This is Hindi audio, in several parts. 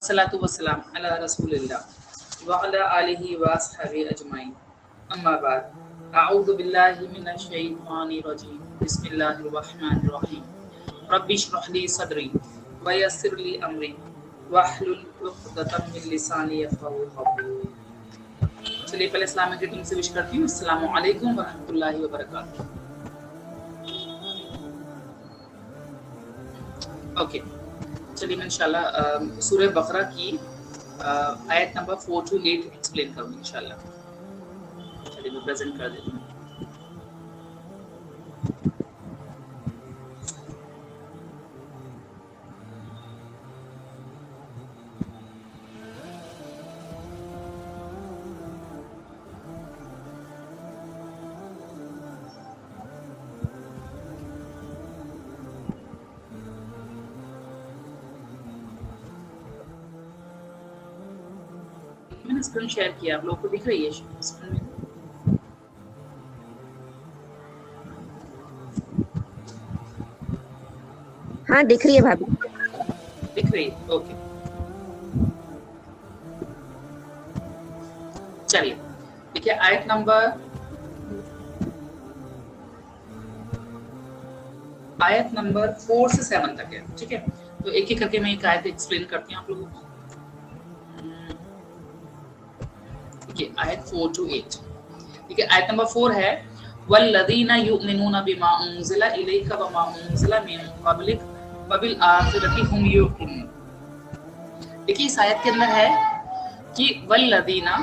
सलातु वस्सलाम अला रसूलिल्लाह व अला आलिहि व अस्हाबि अजमाइन अम्मा बाद अऊज़ु बिल्लाहि मिनश शैतानिर रजीम बिस्मिल्लाहिर रहमानिर रहीम रब्बि इश्रह ली सदरी व यस्सिर ली अमरी वहलुल उक़दतम मिन लिसानी यफ़क़हू क़ौली। चलिए पहले इस्लामिक ग्रीटिंग से विश करती हूँ। अस्सलामु अलैकुम व रहमतुल्लाहि व बरकातुहू। ओके, चलिए मैं इंशाल्लाह सूरह बकरा की आयत नंबर 4 to 8 एक्सप्लेन करूँगी इंशाल्लाह। चलिए मैं प्रेजेंट कर देती हूँ। मैंने स्क्रीन शेयर किया, आप लोगों को दिख रही है स्क्रीन में? हाँ दिख रही है भाभी। दिख रही है, ओके। चलिए देखिए आयत नंबर 4 से 7 तक है, ठीक है। तो एक एक करके मैं एक आयत एक्सप्लेन करती हूँ आप लोगों को। देखिए आयत 4 to 8। देखिए आयत नंबर 4 है वल्लज़ीना युमिनूना बिमा उनज़िला इलैका व मा उनज़िला मिन क़ब्लिक व बिल आखिरति हुम युक़िनून। देखिए इस आयत के अंदर है कि वल्लज़ीना,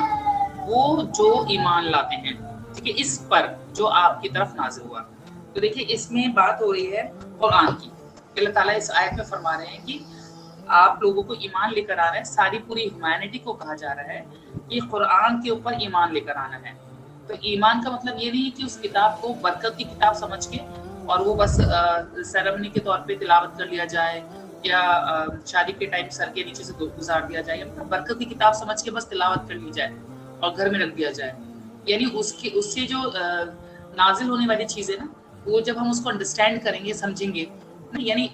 वो जो ईमान लाते हैं, ठीक है, इस पर जो आपकी तरफ नाज़िल हुआ। तो देखिए इसमें बात हो रही है कुरान की। अल्लाह ताला इस आयत में फरमा रहे हैं कि आप लोगों को ईमान लेकर आ रहे हैं, सारी पूरी ह्यूमैनिटी को कहा जा रहा है कि कुरान के ऊपर ईमान लेकर आना है। तो ईमान का मतलब ये नहीं है कि उस किताब को बरकत की किताब समझ के और वो बस सेरेमनी के तौर पे तिलावत कर लिया जाए या शादी के टाइम सर के नीचे से गुजार दिया जाए, मतलब बरकत की किताब समझ के बस तिलावत कर ली जाए और घर में रख दिया जाए। यानी उससे जो नाजिल होने वाली चीज़ है ना, वो जब हम उसको अंडरस्टैंड करेंगे, समझेंगे ना, यानी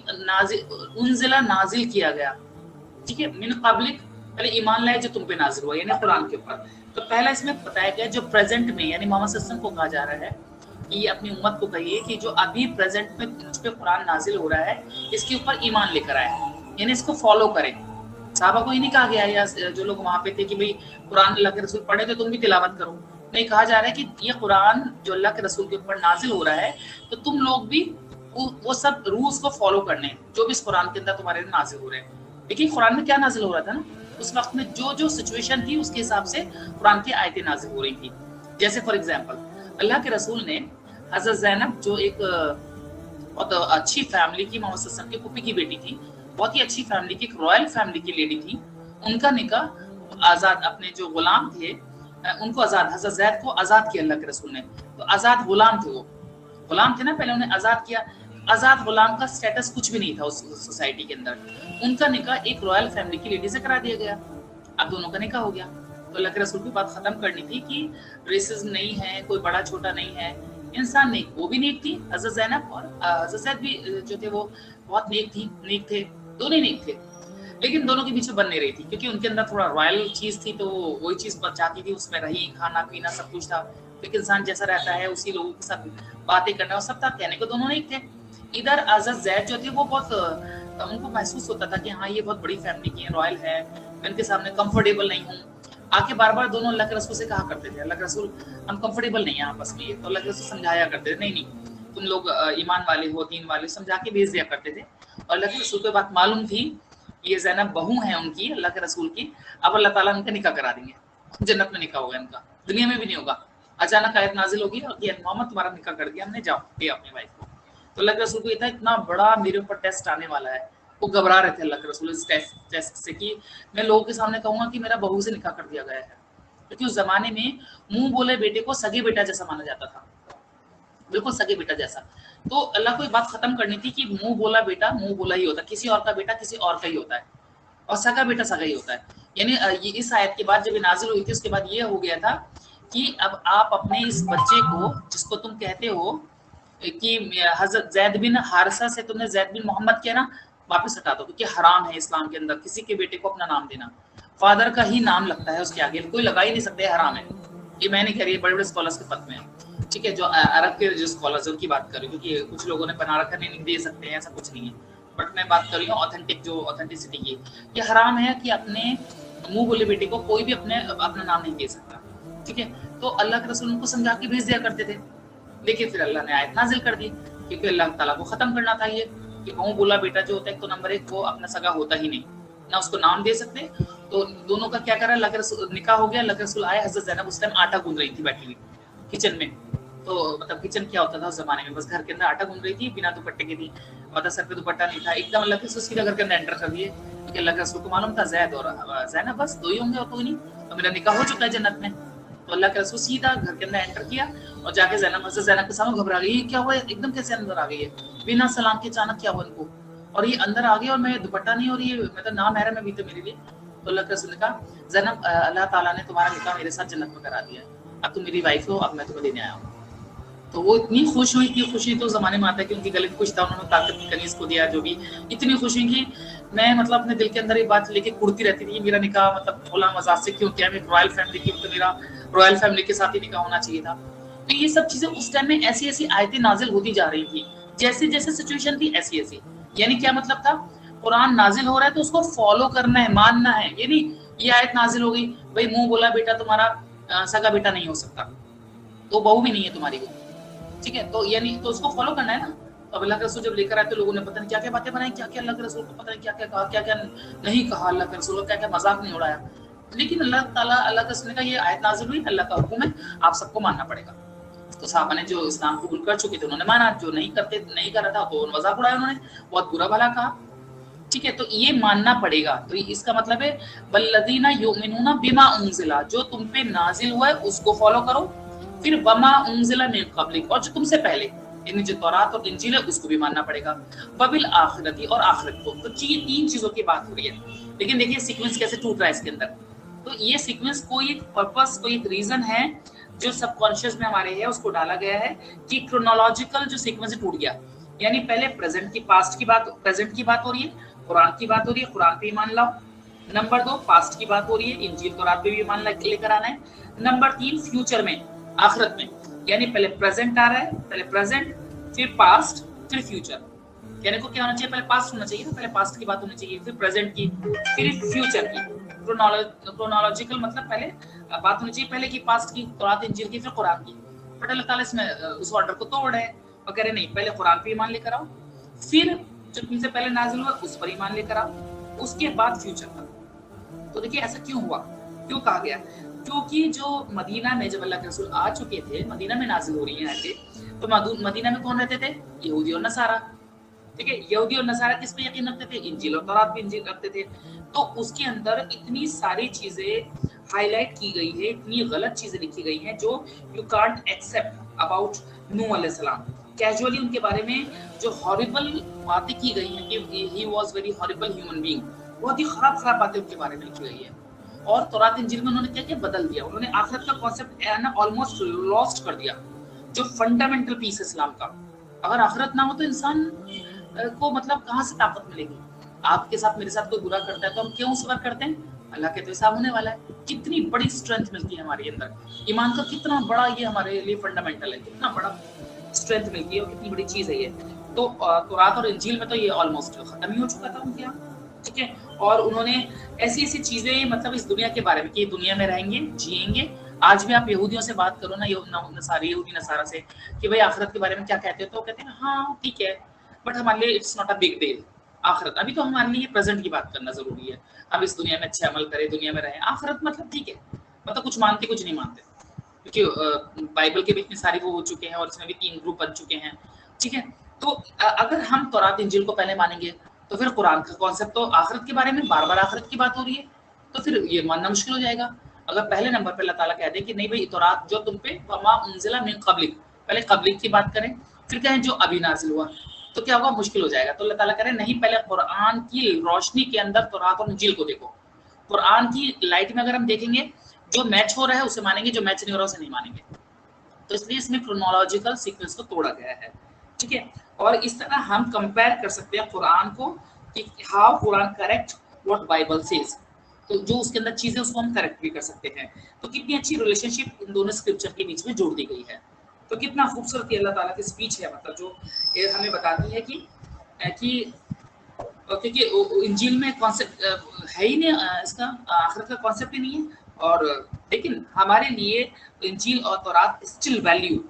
उनज़िला नाजिल किया गया, ठीक है, मिन क़ब्लिक, पहले ईमान लाए जो तुम पे नाजिल हुआ, यानी कुरान के ऊपर। तो पहला इसमें बताया गया जो प्रेजेंट में, यानी मोहम्मद सल्लल्लाहु अलैहि वसल्लम को कहा जा रहा है कि अपनी उम्मत को कहिए कि जो अभी प्रेजेंट में मुझ पे कुरान नाजिल हो रहा है, इसके ऊपर ईमान लेकर आए, यानी इसको फॉलो करें। साहबा को ये नहीं कहा गया, या जो लोग वहां पे थे कि भाई कुरान अल्लाह के रसूल पढ़े तो तुम भी तिलावत करो। नहीं, कहा जा रहा है कि ये कुरान जो अल्लाह के रसूल के ऊपर नाजिल हो रहा है, तो तुम लोग भी वो सब रूल्स को फॉलो करने जो भी इस कुरान के अंदर तुम्हारे नाजिल हो रहे हैं। देखिए कुरान में क्या नाजिल हो रहा था ना, उस वक्त में जो जो सिचुएशन थी उसके हिसाब से कुरान की आयतें नाजिल हो रही थी। जैसे फॉर एग्जांपल अल्लाह के रसूल ने हज़रत ज़ैनब, जो एक बहुत अच्छी फैमिली की, मोहम्मद सल्लल्लाहु अलैहि वसल्लम के फूफी की बेटी थी, बहुत ही अच्छी फैमिली की, एक रॉयल फैमिली की लेडी थी, उनका निकाह आज़ाद, अपने जो गुलाम थे उनको आज़ाद, हज़रत ज़ैद को आज़ाद किया अल्लाह के रसूल ने। तो आज़ाद गुलाम थे, वो गुलाम थे ना, पहले उन्हें आज़ाद किया। आज़ाद गुलाम का स्टेटस कुछ भी नहीं था उस सोसाइटी के अंदर। उनका निकाह एक रॉयल फैमिली की लेडी से करा दिया गया। अब दोनों का निकाह हो गया। तो अल्लाह के रसूल की बात खत्म करनी थी कि रेसिज्म नहीं है, कोई बड़ा छोटा नहीं है, इंसान नेक, वो भी नेक थी हज़रत ज़ैनब, और हज़रत ज़ैद भी जो थे वो बहुत नेक थे, दोनों नेक थे। लेकिन दोनों के बीच में बन नहीं रही थी, क्योंकि उनके अंदर थोड़ा रॉयल चीज थी, तो वही चीज चाहती थी, उसमें रही, खाना पीना सब कुछ था। एक इंसान जैसा रहता है उसी लोगों के साथ बातें करना और सब था, कहने को दोनों नहीं थे। इधर हज़रत ज़ैद जो थे वो बहुत उनको महसूस होता था कि हाँ ये बहुत बड़ी फैमिली की है, रॉयल है, मैं इनके सामने कंफर्टेबल नहीं हूँ। आके बार बार दोनों अल्लाह के रसूल से कहा करते थे, अल्लाह के रसूल हम कंफर्टेबल नहीं है आपस में। तो अल्लाह के रसूल समझाया करते थे, नहीं तुम लोग ईमान वाले हो, दीन वाले, समझा के भेज दिया करते थे। और अल्लाह के रसूल को बात मालूम थी ये ज़ैनब बहू है उनकी, अल्लाह के रसूल की, अब अल्लाह ताला उनका निकाह करा देंगे, जन्नत में निकाह होगा इनका, दुनिया में भी नहीं होगा। अचानक आयत नाजिल होगी और ये मोहम्मद तुम्हारा निकाह कर दिया हमने, जाओ दे अपनी वाइफ को। तो अल्लाह के रसूल को ये था इतना बड़ा मेरे ऊपर टेस्ट आने वाला है, वो घबरा रहे थे अल्लाह के रसूल इस टेस्ट से कि मैं लोगों के सामने कहूँगा कि मेरा बहू से निकाह कर दिया गया है। क्योंकि उस जमाने में मुंह बोले बेटे को सगे बेटा जैसा माना जाता था, बिल्कुल सगे बेटा जैसा। तो अल्लाह को ये बात खत्म करनी थी कि मुंह बोला बेटा मुंह बोला ही होता है, किसी और का बेटा किसी और का ही होता है, और सगा बेटा सगा ही होता है। यानी ये इस आयत के बाद जब ये नाजिल हुई थी, उसके बाद ये हो गया था कि अब आप अपने इस बच्चे को, जिसको तुम कहते हो कि हज़रत ज़ैद बिन हारिसा से तुमने ज़ैद बिन मोहम्मद किया ना, वापस हटा दो, क्योंकि हराम है इस्लाम के अंदर किसी के बेटे को अपना नाम देना। फादर का ही नाम लगता है उसके आगे, कोई लगा ही नहीं सकते, हराम है। ये मैं नहीं कह रही, बड़े बड़े स्कॉलर्स के पद में है, ठीक है, जो अरब के जो स्कॉलर्स है उनकी बात कर रही हूँ, क्योंकि कुछ लोगों ने बना रखा नहीं दे सकते हैं, ऐसा कुछ नहीं है, बट मैं बात कर रही हूँ ऑथेंटिक, जो ऑथेंटिसिटी की। ये हराम है कि अपने मुंह बोले बेटे को कोई भी अपना नाम नहीं दे सकता, ठीक है। तो अल्लाह के रसूल उनको समझा के भेज दिया करते थे, लेकिन फिर अल्लाह ने आयत नाजिल कर दी, क्योंकि अल्लाह ताला को खत्म करना था ये कि मुंह बोला बेटा जो होता है, तो नंबर एक वो अपना सगा होता ही नहीं, ना उसको नाम दे सकते। तो दोनों का क्या करा, अल्लाह के रसूल निकाह हो गया, अल्लाह के रसूल आए, हज़रत ज़ैनब उस टाइम आटा गूंद रही थी बैठी हुई किचन में। तो मतलब किचन क्या होता था उस जमाने में, बस घर के अंदर आटा गूंद रही थी, बिना दुपट्टे के थी, मतलब सर पे दुपट्टा नहीं था, एकदम अल्लाह के रसूल सीधा घर के अंदर एंटर कर दिए, क्योंकि अल्लाह के रसूल को मालूम था जैद और ज़ैनब बस दो ही होंगे और कोई नहीं, तो मेरा निकाह हो चुका है जन्नत में। तो अल्लाह के रसूल सीधा घर के अंदर एंटर किया और जाके हज़रत ज़ैनब के सामने घबरा गई, क्या हुआ एकदम कैसे अंदर आ गई है बिना सलाम के, अचानक क्या हुआ इनको, और ये अंदर आ गई और मैं दुपट्टा नहीं, और ये मतलब ना महरम है भी तो मेरे लिए। तो अल्लाह के रसूल ने कहा, ज़ैनब अल्लाह ताला ने तुम्हारा निकाह मेरे साथ जन्नत में करा दिया है, अब तुम मेरी वाइफ हो, अब मैं तुम्हें लेने आया हूँ। तो वो इतनी खुश हुई कि खुशी तो ज़माने में आता है कि उनके गले में कुछ था, उन्होंने ताकत की कनीज़ को दिया, जो भी इतनी खुशी की मैं मतलब अपने दिल के अंदर ये बात लेके कुड़ती रहती थी, मेरा निकाह मतलब भोला मजाक से क्यों किया, मैं रॉयल फैमिली की, तो मेरा रॉयल फैमिली के साथ ही निकाह होना चाहिए था। तो ये सब चीजें उस टाइम में ऐसी ऐसी आयतें नाजिल होती जा रही थी, जैसे जैसे सिचुएशन थी ऐसी ऐसी, यानी क्या मतलब था, कुरान नाजिल हो रहा है तो उसको फॉलो करना है, मानना है, ये नहीं ये आयत नाजिल हो गई भाई मुंह बोला बेटा तुम्हारा सगा बेटा नहीं हो सकता, तो बहू भी नहीं है तुम्हारी वो, ठीक है, तो यानी तो उसको फॉलो करना है ना। अब अल्लाह के रसूल जब लेकर आए तो लोगों ने पता नहीं क्या क्या बातें बनाई, क्या क्या अल्लाह के रसूल को पता नहीं क्या क्या कहा, क्या क्या नहीं कहा, अल्लाह के रसूल को क्या क्या मजाक नहीं उड़ाया, लेकिन अल्लाह ताला अल्लाह के रसूल ने कहा ये आयत नाज़िल हुई, अल्लाह का हुक्म है, आप सबको मानना पड़ेगा। तो साहबा ने जो इस्लाम कबूल कर चुके थे उन्होंने माना, जो नहीं कर रहा था तो मजाक उड़ाया उन्होंने, बहुत बुरा भला कहा, ठीक है। तो ये मानना पड़ेगा, तो इसका मतलब है वल्लज़ीना युमिनूना बिमा उनज़िला, जो तुम पे नाजिल हुआ है उसको फॉलो करो, फिर वमा उनज़िला मिन क़ब्लिक, और जो तुमसे पहले यानी जो तौरात और इंजील है उसको भी मानना पड़ेगा, वबिल आखिरती, और आखिरत को। तो तीन चीजों की बात हो रही है, लेकिन देखिए सीक्वेंस कैसे टूट रहा है इसके अंदर। तो ये सीक्वेंस कोई एक पर्पस, कोई एक रीजन है जो सबकॉन्शियस में हमारे है, उसको डाला गया है कि क्रोनोलॉजिकल जो सीक्वेंस टूट गया, यानी पहले प्रेजेंट की पास्ट की बात, प्रेजेंट की बात हो रही है, कुरान की बात हो रही है, कुरान पे ईमान लाओ। नंबर 2 पास्ट की बात हो रही है, इंजील तौरात पे भी ईमान लेकर आना है। नंबर 3 फ्यूचर में, आखिरत में, यानी पहले प्रेजेंट आ रहा है, पहले प्रेजेंट फिर पास्ट फिर फ्यूचर, कहने को क्या होना चाहिए, पहले पास्ट होना चाहिए, पहले पास्ट की बात होनी चाहिए, फिर प्रेजेंट की, फिर फ्यूचर की। क्रोनोलॉजिकल मतलब पहले बात होनी चाहिए, पहले की पास्ट की, तौरात इंजील की, फिर कुरान की। बट अल्लाह ताला इसमें उस ऑर्डर को तोड़ है और कह रहे नहीं, पहले कुरान पे ईमान लेकर आओ, फिर जो तुमसे पहले नाजिल हुआ उस पर ईमान लेकर आओ, उसके बाद फ्यूचर पर। तो देखिए ऐसा क्यों हुआ, क्यों कहा गया, क्योंकि जो मदीना में जब अल्लाह के रसूल आ चुके थे, मदीना में नाजिल हो रही है आयतें, तो मदीना में कौन रहते थे, यहूदी और नसारा, ठीक है। यहूदी और नसारा किस पे यकीन रखते थे, इंजील और तौरात पे इंजील रखते थे। तो उसके अंदर इतनी सारी चीजें हाईलाइट की गई है, इतनी गलत चीजें लिखी गई हैं जो यू कांट एक्सेप्ट अबाउट नूह अलैहिस्सलाम। कैजुअली उनके बारे में जो हॉरिबल बातें की गई हैं कि he was very horrible human being, बहुत ही खराब बातें उनके बारे में लिखी गई है। और तौरात इंजील में उन्होंने क्या क्या बदल दिया, उन्होंने आखिरत का कॉन्सेप्ट ना ऑलमोस्ट लॉस्ट कर दिया, जो फंडामेंटल पीस इस्लाम का। अगर आखिरत ना हो तो इंसान को मतलब कहाँ से ताकत मिलेगी। आपके साथ मेरे साथ कोई बुरा करता है तो हम क्यों सब्र करते हैं, अल्लाह के तो हिसाब होने वाला है। कितनी बड़ी स्ट्रेंथ मिलती है हमारे अंदर, ईमान का कितना बड़ा ये हमारे लिए फंडामेंटल है, कितना बड़ा स्ट्रेंथ मिलती है और कितनी बड़ी चीज है ये। तो तौरात और इंजील में तो ये ऑलमोस्ट खत्म ही हो चुका था उनके यहाँ, ठीक है। और उन्होंने ऐसी ऐसी चीजें मतलब इस दुनिया के बारे में कि दुनिया में रहेंगे, जिएंगे। आज भी आप यहूदियों से बात करो ना, यहूदी नसारा से कि भाई आखिरत के बारे में क्या कहते हो, तो कहते हैं हाँ ठीक है, बट हमारे लिए it's not a big deal आखिरत। अभी तो हमारे लिए प्रेजेंट की बात करना जरूरी है, हम इस दुनिया में अच्छे अमल करें, दुनिया में रहें। आखिरत मतलब ठीक है, मतलब कुछ मानते कुछ नहीं मानते, क्योंकि बाइबल के बीच में सारे वो हो चुके हैं और इसमें भी 3 ग्रुप बन चुके हैं, ठीक है। तो अगर हम तौरात इंजील को पहले मानेंगे तो फिर कुरान का कॉन्सेप्ट तो आखिरत के बारे में, बार बार आखिरत की बात हो रही है, तो फिर ये मानना मुश्किल हो जाएगा। अगर पहले नंबर पे अल्लाह ताला कह दे कि नहीं भाई तौरात जो तुम पे वमा उनजिला मिन क़ब्लिक, पहले क़ब्लिक की बात करें, फिर कहें जो अभी नाजिल हुआ, तो क्या होगा, मुश्किल हो जाएगा। तो अल्लाह ताला कह रहे नहीं, पहले कुरान की रोशनी के अंदर तौरात और इंजील को देखो, कुरान की लाइट में अगर हम देखेंगे जो मैच हो रहा है उसे मानेंगे, जो मैच नहीं हो रहा उसे नहीं मानेंगे। तो इसलिए इसमें क्रोनोलॉजिकल सीक्वेंस को तोड़ा गया है, ठीक है। और इस तरह हम कंपेयर कर सकते हैं कुरान को कि how Quran correct what Bible says, तो जो उसके अंदर चीजें उसको हम करेक्ट भी कर सकते हैं। तो कितनी अच्छी रिलेशनशिप इन दोनों स्क्रिप्चर के बीच में जोड़ दी गई है। तो कितना खूबसूरत अल्लाह ताला की स्पीच है, मतलब जो हमें बताती है कि क्योंकि इंजील में कॉन्सेप्ट है ही नहीं, इसका आखिरत का कॉन्सेप्ट ही नहीं है। और लेकिन हमारे लिए इंजील और तौरात स्टिल वैल्यू,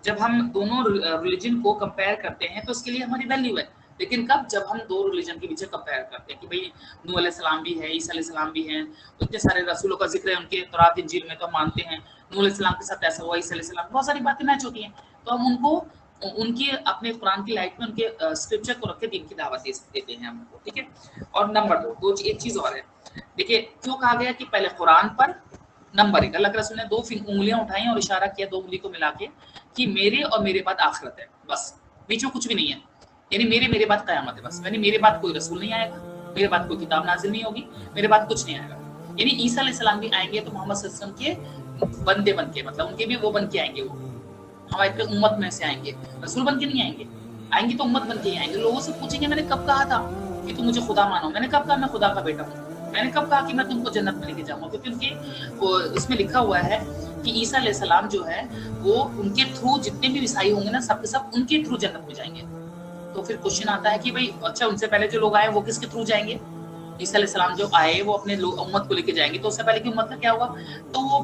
जब हम दोनों रिलीजन को कंपेयर करते हैं तो उसके लिए हमारी वैल्यू है। लेकिन कब, जब हम दो रिलीजन के बीच कंपेयर करते हैं कि भाई नूह अलैहिस्सलाम भी है, ईसा अलैहिस्सलाम भी हैं, इतने सारे रसूलों का जिक्र है उनके तौरात इंजील में, तो हम मानते हैं नूह अलैहिस्सलाम के साथ ऐसा हुआ, ईसा अलैहिस्सलाम, बहुत सारी बातें मैच होती हैं, तो हम उनको उनके अपने कुरान की लाइट में उनके स्क्रिप्चर को रख के दीन की दावत देते हैं हमको, ठीक है। और नंबर दो एक चीज और है, देखिए क्यों कहा गया कि पहले कुरान पर, नंबर एक, अल्लाह के रसूल ने दो उंगलियां उठाई और इशारा किया दो उंगली को मिला के कि मेरे और मेरे बाद आखिरत है, बस बीच में कुछ भी नहीं है, यानी मेरे बाद कयामत है, बस यानी मेरे बाद कोई रसूल नहीं आएगा, मेरे बाद कोई किताब नाजिल नहीं होगी, मेरे बाद कुछ नहीं आएगा। यानी ईसा अलैहिस्सलाम भी आएंगे तो मोहम्मद सल्लल्लाहु अलैहि वसल्लम के बंदे बन के, मतलब उनके भी वो बन के आएंगे, वो हमारे उम्मत में से आएंगे, रसूल बन के नहीं आएंगे, आएंगे तो उम्मत बन के ही आएंगे। लोगों से पूछेंगे मैंने कब कहा था कि तुम मुझे खुदा मानो, मैंने कब कहा मैं खुदा का बेटा हूँ, मैंने कब कहा कि मैं तुमको जन्नत में लेके जाऊंगा, क्योंकि उनके इसमें लिखा हुआ है कि ईसा अलैहिस्सलाम जो है वो उनके थ्रू जितने भी ईसाई होंगे ना, सब के सब उनके थ्रू जन्नत में जाएंगे। तो फिर क्वेश्चन आता है कि भाई अच्छा उनसे पहले जो लोग आए वो किसके थ्रू जाएंगे? ईसा अलैहिस्सलाम जो आए वो अपने उम्मत को लेके जाएंगे, तो उससे पहले की उम्मत का क्या होगा? तो वो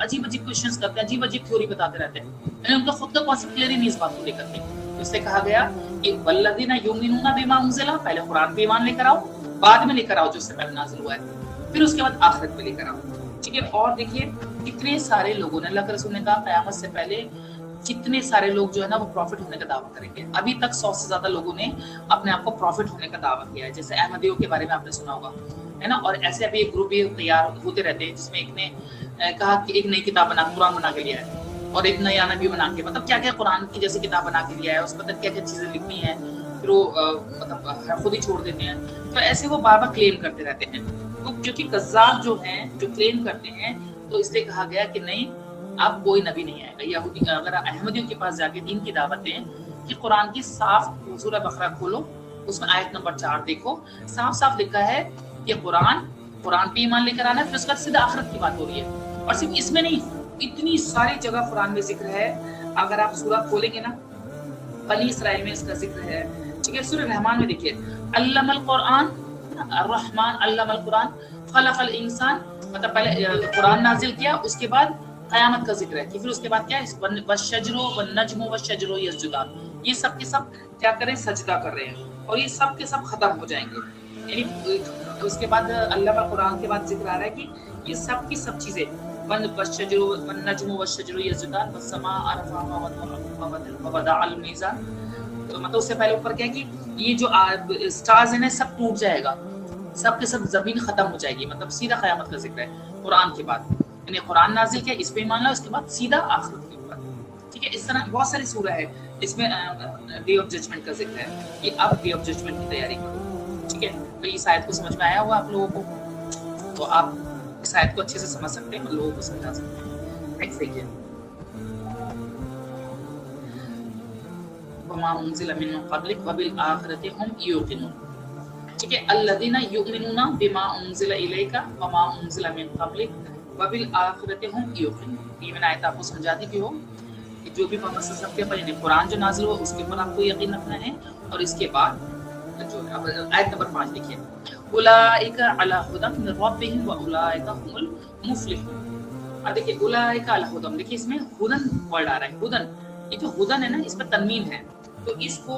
अजीब अजीब क्वेश्चंस करते हैं, अजीब अजीब थ्योरी बताते रहते हैं, यानी उनका खुद का कॉन्सेप्ट क्लियर ही नहीं इस बात को लेकर के। तो इससे कहा गया कि वल्लज़ीना युमिनूना बिमा उनज़िला, पहले कुरान पे ईमान लेकर आओ, बाद में लेकर आओ जो उससे पहले नाज़िल हुआ है, फिर उसके बाद आखिरत पे लेकर आओ, ठीक है। और देखिए कितने सारे लोगों ने, अल्लाह के रसूल ने कहा क़यामत से पहले कितने सारे लोग जो है ना वो प्रॉफिट होने का दावा करेंगे। अभी तक 100 से ज्यादा लोगों ने अपने आप को प्रॉफिट होने का दावा किया है, जैसे अहमदियों के बारे में आपने सुना होगा, है ना। और ऐसे अभी एक ग्रुप भी तैयार होते रहते हैं जिसमें एक ने कहा कि एक नई किताब कुरान बना के लिया है, और एक नया नबी बना के, मतलब क्या क्या कुरान की जैसी किताब बना के लिया है, उसमें क्या क्या चीजें लिखनी है, फिर वो मतलब खुद ही छोड़ देते हैं। तो ऐसे वो बार बार क्लेम करते रहते हैं, तो क्योंकि कज़्ज़ाब जो हैं जो क्लेम करते हैं, तो इसलिए कहा गया कि नहीं अब कोई नबी नहीं आएगा। यहूदी अगर अहमदियों के पास जाके दीन की दावत दें कि कुरान की साफ सूरह बकरा खोलो, उसमें आयत नंबर 4 देखो, साफ साफ लिखा है कि कुरान पे ईमान लेकर आना है, फिर उसके बाद सीधा आखिरत की बात हो रही है। और सिर्फ इसमें नहीं, इतनी सारी जगह कुरान में जिक्र है, अगर आप सूरह खोलेंगे ना, बनी इसराइल में इसका जिक्र है, ठीक है। सूरह रहमान में देखिए अल्लमल कुरान अर्रहमान अल्लमल कुरान खलकल इंसान, मतलब पहले कुरान नाजिल किया, उसके बाद कयामत का जिक्र है कि फिर उसके बाद क्या है, वशजरो वन्नजमो वशजरो यस्जुदान, ये सब के सब क्या करें, सजदा कर रहे हैं, और ये सब के सब खत्म हो जाएंगे। यानी उसके बाद अल्लाह का कुरान के बाद जिक्र आ रहा है कि ये सब की सब चीजें वशजरो वन्नजमो वशजरो यस्जुदान वस्समा अरफाहा ववदअल मीज़ान, तो मतलब उससे पहले ऊपर क्या है कि ये जो स्टार्स हैं सब टूट जाएगा, सब के सब जमीन खत्म हो जाएगी, मतलब सीधा कयामत का जिक्र है कुरान के बाद। यानी कुरान नाजिल किया, इस पे ईमान लाओ, उसके बाद सीधा आखिरत के ऊपर, ठीक है। इस तरह बहुत सारी सूरह है, इसमें डे ऑफ जजमेंट का जिक्र है कि अब डे ऑफ जजमेंट की तैयारी करो, ठीक है। तो इस आयत को समझ में आया होगा आप लोगों को, तो आप इस आयत को अच्छे से समझ सकते हैं, लोगों को समझा सकते हैं। नेक्स्ट देखिए, वमा उनज़िला मिन क़ब्लिक वबिल आखिरति हुम यूक़िनून, ठीक है। अल्लज़ीना युमिनूना बिमा उनज़िला इलैका वमा उनज़िला मिन क़ब्लिक वबिल आखिरति हुम यूक़िनून। ये मैंने आयत आपको समझा दी कि वो कि जो भी मोहम्मद सल्लल्लाहु अलैहि वसल्लम के ऊपर कुरान जो नाज़िल हुआ उसके ऊपर आपको यकीन रखना है, और इसके बाद जो आयत नंबर 5 देखिए, उलाइका अला हुदन मिन रब्बिहिम व उलाइका हुमुल मुफ्लिहून। अब देखिए उलाइका अला हुदन, देखिए इसमें हुदन वर्ड आ रहा है, हुदन, ये जो हुदन है ना इस पर तन्वीन है, तो इसको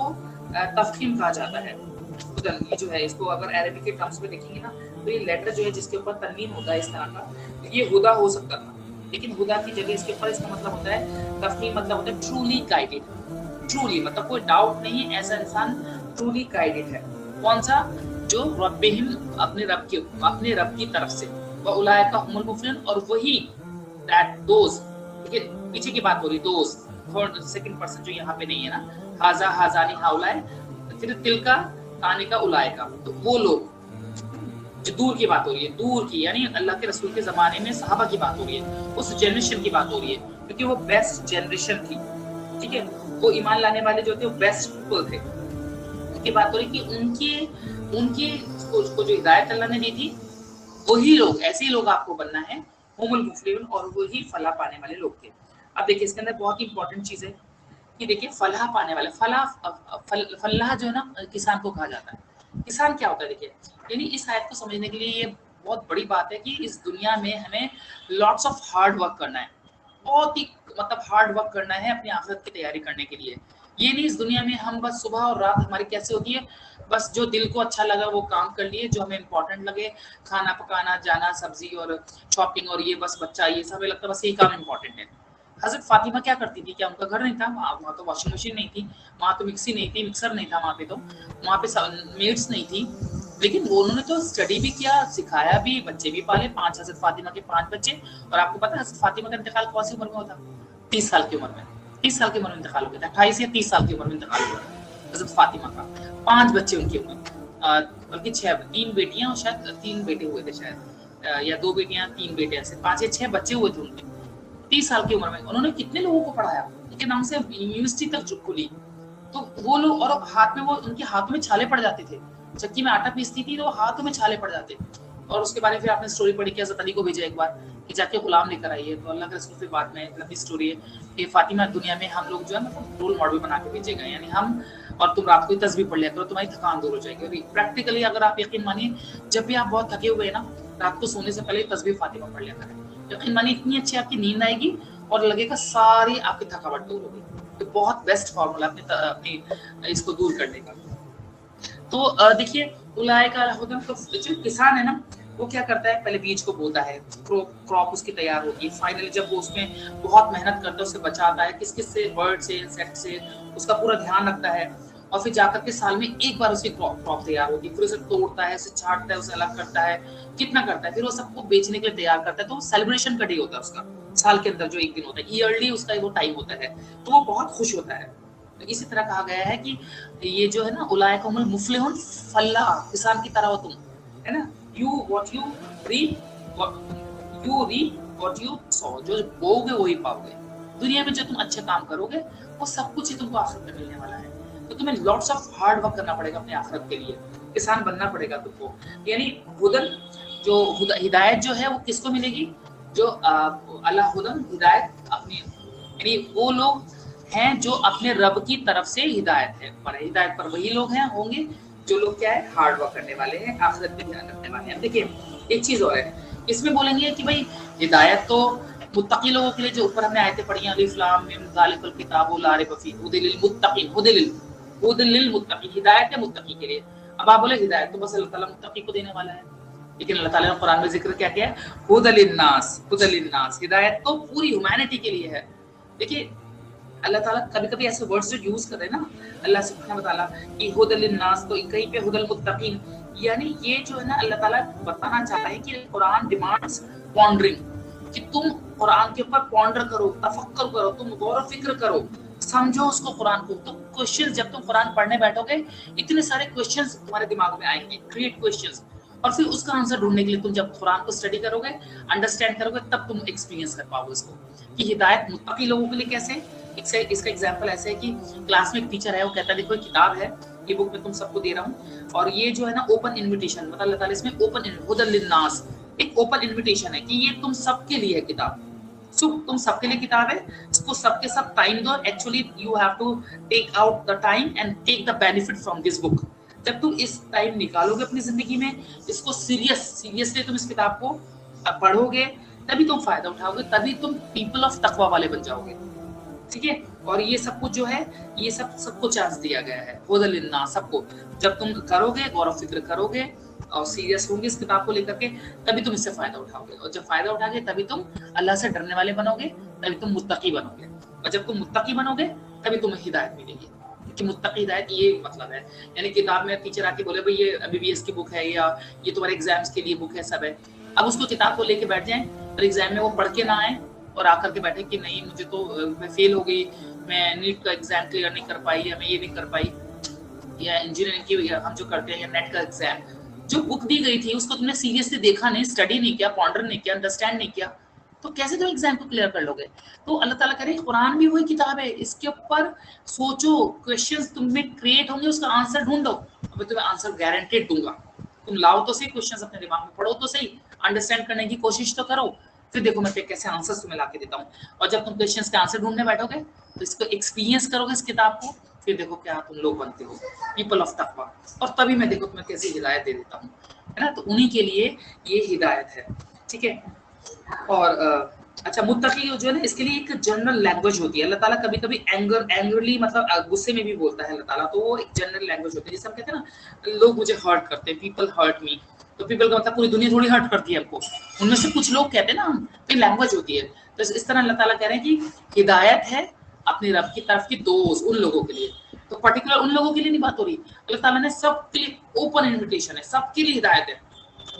तफखीम कहा जाता है। हुदन ये जो है, इसको अगर अरबी के टर्म्स में देखेंगे ना, तो ये लेटर जो है जिसके ऊपर तन्वीन होता है इस तरह का, ये हुदा हो सकता था, लेकिन हुदा की जगह इसके ऊपर इसका मतलब होता है तफहीम, मतलब होता है ट्रूली गाइडेड, ट्रूली मतलब कोई डाउट नहीं है, ऐसा इंसान ट्रूली गाइडेड है। कौन सा? जो रब्बिहिम अपने रब की तरफ से, व उलाइका हुमुल मुफ्लिहून, और वही दैट दोज, देखिए पीछे की बात हो रही, दोज थर्ड सेकंड पर्सन जो यहाँ पे नहीं है ना, हाजा हाजानी हाउलाए, फिर तिलका ताने का उलाइका, तो वो लोग जो दूर की बात हो रही है, दूर की यानी अल्लाह के रसूल के ज़माने में सहाबा की बात हो रही है, उस जनरेशन की बात हो रही है, क्योंकि वो बेस्ट जनरेशन थी, ठीक है। वो ईमान लाने वाले जो थे वो बेस्ट पीपल थे, उनकी बात हो रही कि उनकी उसको जो हिदायत अल्लाह ने दी थी, वही लोग, ऐसे ही लोग आपको बनना है, हुमुल मुफ्लिहून, और वही फलाह पाने वाले लोग थे। अब देखिए इसके अंदर बहुत ही इंपॉर्टेंट चीज है कि देखिए फलाह पाने वाले, फलाह जो है ना किसान को कहा जाता है। किसान क्या होता है देखिए, यानी इस आयत को समझने के लिए ये बहुत बड़ी बात है कि इस दुनिया में हमें लॉट्स ऑफ हार्ड वर्क करना है, बहुत ही मतलब हार्ड वर्क करना है अपनी आखिरत की तैयारी करने के लिए। ये नहीं इस दुनिया में हम बस सुबह और रात हमारी कैसे होती है, बस जो दिल को अच्छा लगा वो काम कर लिए, जो हमें इंपॉर्टेंट लगे, खाना पकाना, जाना, सब्जी और शॉपिंग और ये बस बच्चा, ये सब लगता है बस यही काम इंपॉर्टेंट है। हजरत फातिमा क्या करती थी, क्या उनका घर नहीं था वहाँ तो वॉशिंग मशीन नहीं थी, वहाँ तो मिक्सी नहीं थी, मिक्सर नहीं था, वहाँ पे तो वहाँ पे मेड्स नहीं थी, लेकिन वो उन्होंने तो स्टडी भी किया, सिखाया भी, बच्चे भी पाले, 5 हजरत फातिमा के 5 बच्चे। और आपको पता है हजरत फातिमा का इंतकाल कौन सी उम्र में होता, 30 साल की उम्र में, 30 साल की उम्र में इंतकाल हो गया था, 28 या 30 साल की उम्र में इंतकाल हुआ हजरत फातिमा का। 5 बच्चे उनकी उम्र, बल्कि 6, 3 बेटियां और शायद 3 बेटे हुए थे शायद, या 2 बेटियां 3 बेटे, ऐसे 5 या 6 बच्चे हुए थे उनके। 30 साल की उम्र में उन्होंने कितने लोगों को पढ़ाया, उनके नाम से यूनिवर्सिटी तक खुली। तो वो लोग, और हाथ में वो, उनके हाथों में छाले पड़ जाते थे, चक्की में आटा पीसती थी तो वो हाथों में छाले पड़ जाते। और उसके बारे में फिर आपने स्टोरी पढ़ी कि हज़रत अली को भेजा एक बार कि जाके गुलाम लेकर आइए, तो अल्लाह के रसूल फिर बाद में लंबी स्टोरी है कि फातिमा दुनिया में हम लोग जो है ना रोल मॉडल बना के भेजे गए, यानी हम, और तुम रात को ही तस्बीह पढ़ लिया करो, तुम्हारी थकान दूर हो जाएगी। और प्रैक्टिकली अगर आप यकीन मानिए, जब भी आप बहुत थके हुए हैं ना, रात को सोने से पहले तस्बीह फातिमा पढ़ लिया करें, यकीन मानिए इतनी अच्छी आपकी नींद आएगी और लगेगा सारी आपकी थकावट दूर होगी। तो बहुत बेस्ट फॉर्मूला अपनी इसको दूर करने का। तो देखिए उलाए का जो किसान है ना, वो क्या करता है, पहले बीज को बोता है, क्रॉप उसकी तैयार होती है, फाइनली जब वो उसमें बहुत मेहनत करता है, उसे बचाता है किस किस से, बर्ड से, इंसेक्ट से, उसका पूरा ध्यान रखता है, और फिर जाकर के साल में एक बार उसकी क्रॉप तैयार होती है, फिर उसे तोड़ता है, उसे छांटता है, उसे अलग करता है, कितना करता है, फिर वो सबको बेचने के लिए तैयार करता है। तो सेलिब्रेशन का डे होता है उसका, साल के अंदर जो एक दिन होता है, ईयरली उसका वो टाइम होता है, तो वो बहुत खुश होता है। तो इसी तरह कहा गया है कि ये जो है ना, उलाए कौमुल मुफ्लिहून, फल्लाह, किसान की तरह हो तुम, है ना, you what you reap what you sow, जो बोओगे वही पाओगे। दुनिया में जो तुम अच्छे काम करोगे वो सब कुछ ही तुमको आखिरत में मिलने वाला है। तो तुम्हें लॉट्स ऑफ हार्ड वर्क करना पड़ेगा अपने आखिरत के लिए, किसान बनना पड़ेगा तुमको। यानी हुदन, जो हिदायत जो है वो किसको मिलेगी, जो अल्लाह हुदन, हिदायत अपनी, यानी वो लोग हैं जो अपने रब की तरफ से हिदायत है पर, हिदायत पर वही लोग हैं होंगे जो लोग क्या है, हार्ड वर्क करने वाले हैं, आखिरत में ध्यान रखने वाले हैं। देखिए एक चीज और है, इसमें बोलेंगे कि भाई हिदायत तो मुत्तकी लोगों के लिए, जो ऊपर हमने आयतें पढ़ी हैं, अलिफ लाम मीम ज़ालिकल किताबु ला रैब फीह हुदल लिल मुत्तकीन, हुदल लिल मुत्तकीन, हिदायत है मुत्तकी के लिए। अब आप बोले हिदायत तो बस अल्लाह ताला मुत्तकी को देने वाला है, लेकिन अल्लाह ताला ने कुरान में जिक्र क्या किया है, हुदल लिन्नास, हिदायत तो पूरी ह्यूमैनिटी के लिए है। देखिए अल्लाह ताला कभी कभी ऐसे वर्ड्स जो यूज कर रहे हैं ना अल्लाह सुब्हानहू व तआला कि हुदल लिन्नास, तो कहीं पे हुदल मुत्तकीन, यानी ये जो है ना अल्लाह ताला बताना चाहता है कि कुरान डिमांड्स पॉन्डरिंग, कि तुम कुरान के ऊपर पॉन्डर करो, तफक्कर करो, तुम गौर फिक्र करो, समझो उसको कुरान को। तो क्वेश्चंस जब तुम कुरान पढ़ने बैठोगे, इतने सारे क्वेश्चंस तुम्हारे दिमाग में आएंगे, क्रिएट क्वेश्चंस, और फिर उसका आंसर ढूंढने के लिए तुम जब कुरान को स्टडी करोगे, अंडरस्टैंड करोगे, तब तुम एक्सपीरियंस कर पाओगे इसको कि हिदायत मुत्तकी लोगों के लिए कैसे। इसका एग्जांपल ऐसे है कि क्लास में एक टीचर है, वो कहता है देखो एक किताब है, ये बुक मैं तुम सबको दे रहा हूँ, और ये जो है ना ओपन इन्विटेशन, मतलब अल्लाह ताला इसमें ओपन हुदल लिन्नास, एक ओपन इन्विटेशन है कि ये तुम सबके लिए है किताब, तुम सबके लिए किताब है, इसको सबके सब टाइम दो। Actually you have to take out the time and take the benefit from this book. जब तुम इस टाइम निकालोगे अपनी जिंदगी में, इसको सीरियसली तुम इस किताब को पढ़ोगे, तभी तुम फायदा उठाओगे, तभी तुम पीपल ऑफ तकवा वाले बन जाओगे, ठीक है। और ये सब कुछ जो है, ये सबको चांस दिया गया है, हुदल लिन्नास, सबको। जब तुम करोगे, गौर फिक्र करोगे और सीरियस होंगे इस किताब को लेकर के, तभी तुम इससे फायदा उठाओगे, और जब फायदा उठाओगे तभी तुम अल्लाह से डरने वाले बनोगे, तभी तुम मुत्तकी बनोगे, और जब तुम मुत्तकी बनोगे तभी तुम्हें हिदायत मिलेगी। कि मुत्तकी हिदायत ये मतलब है, यानी किताब में टीचर आके बोले भाई ये MBBS की बुक है या ये तुम्हारे एग्जाम्स के लिए बुक है, सब है, अब उसको किताब को लेके बैठ जाए और एग्जाम में वो पढ़ के ना आए और आकर के बैठे कि नहीं मुझे तो मैं फेल हो गई, मैं नीट का एग्जाम क्लियर नहीं कर पाई, या मैं ये नहीं कर पाई, या इंजीनियरिंग की हम जो करते हैं, या नेट का एग्जाम, जो बुक दी गई थी उसको तुमने सीरियसली देखा नहीं, स्टडी नहीं किया, पॉन्डर नहीं किया, अंडरस्टैंड नहीं किया, तो कैसे तुम एग्जाम को क्लियर कर लोगे? तो अल्लाह ताला कह रहे हैं कुरान भी वही किताब है, इसके ऊपर सोचो, क्वेश्चंस तुम में क्रिएट होंगे, उसका आंसर ढूंढो, मैं तुम्हें आंसर गारंटेड दूंगा। तुम लाओ तो सही क्वेश्चंस अपने दिमाग में, पढ़ो तो सही, अंडरस्टैंड करने की कोशिश तो करो, फिर देखो मैं कैसे आंसर्स तुम्हें ला के देता हूँ। और जब तुम क्वेश्चंस के आंसर ढूंढने बैठोगे तो इसको एक्सपीरियंस करोगे इस किताब को, फिर देखो क्या तुम लोग बनते हो, पीपल ऑफ तकवा। और तभी मैं देखो तुम्हें कैसी हिदायत दे देता हूँ, है ना। तो उन्हीं के लिए ये हिदायत है, ठीक है। और अच्छा, मुत्तकी जो है ना, इसके लिए एक जनरल लैंग्वेज होती है। अल्लाह ताला कभी कभी एंग्रली मतलब गुस्से में भी बोलता है अल्लाह ताला, तो वो एक जनरल लैंग्वेज होती है। जैसे हम कहते हैं ना, लोग मुझे हर्ट करते हैं, पीपल हर्ट मी, तो पीपल का मतलब पूरी दुनिया थोड़ी हर्ट करती है हमको, उनमें से कुछ लोग कहते हैं ना, तो लैंग्वेज होती है। तो इस तरह अल्लाह ताला कह रहे हैं कि हिदायत है अपनी रब की तरफ की दोस्त उन लोगों के लिए, तो पर्टिकुलर उन लोगों के लिए नहीं बात हो रही। अल्लाह ताला ने सबके लिए ओपन इनविटेशन है, सबके लिए हिदायत है।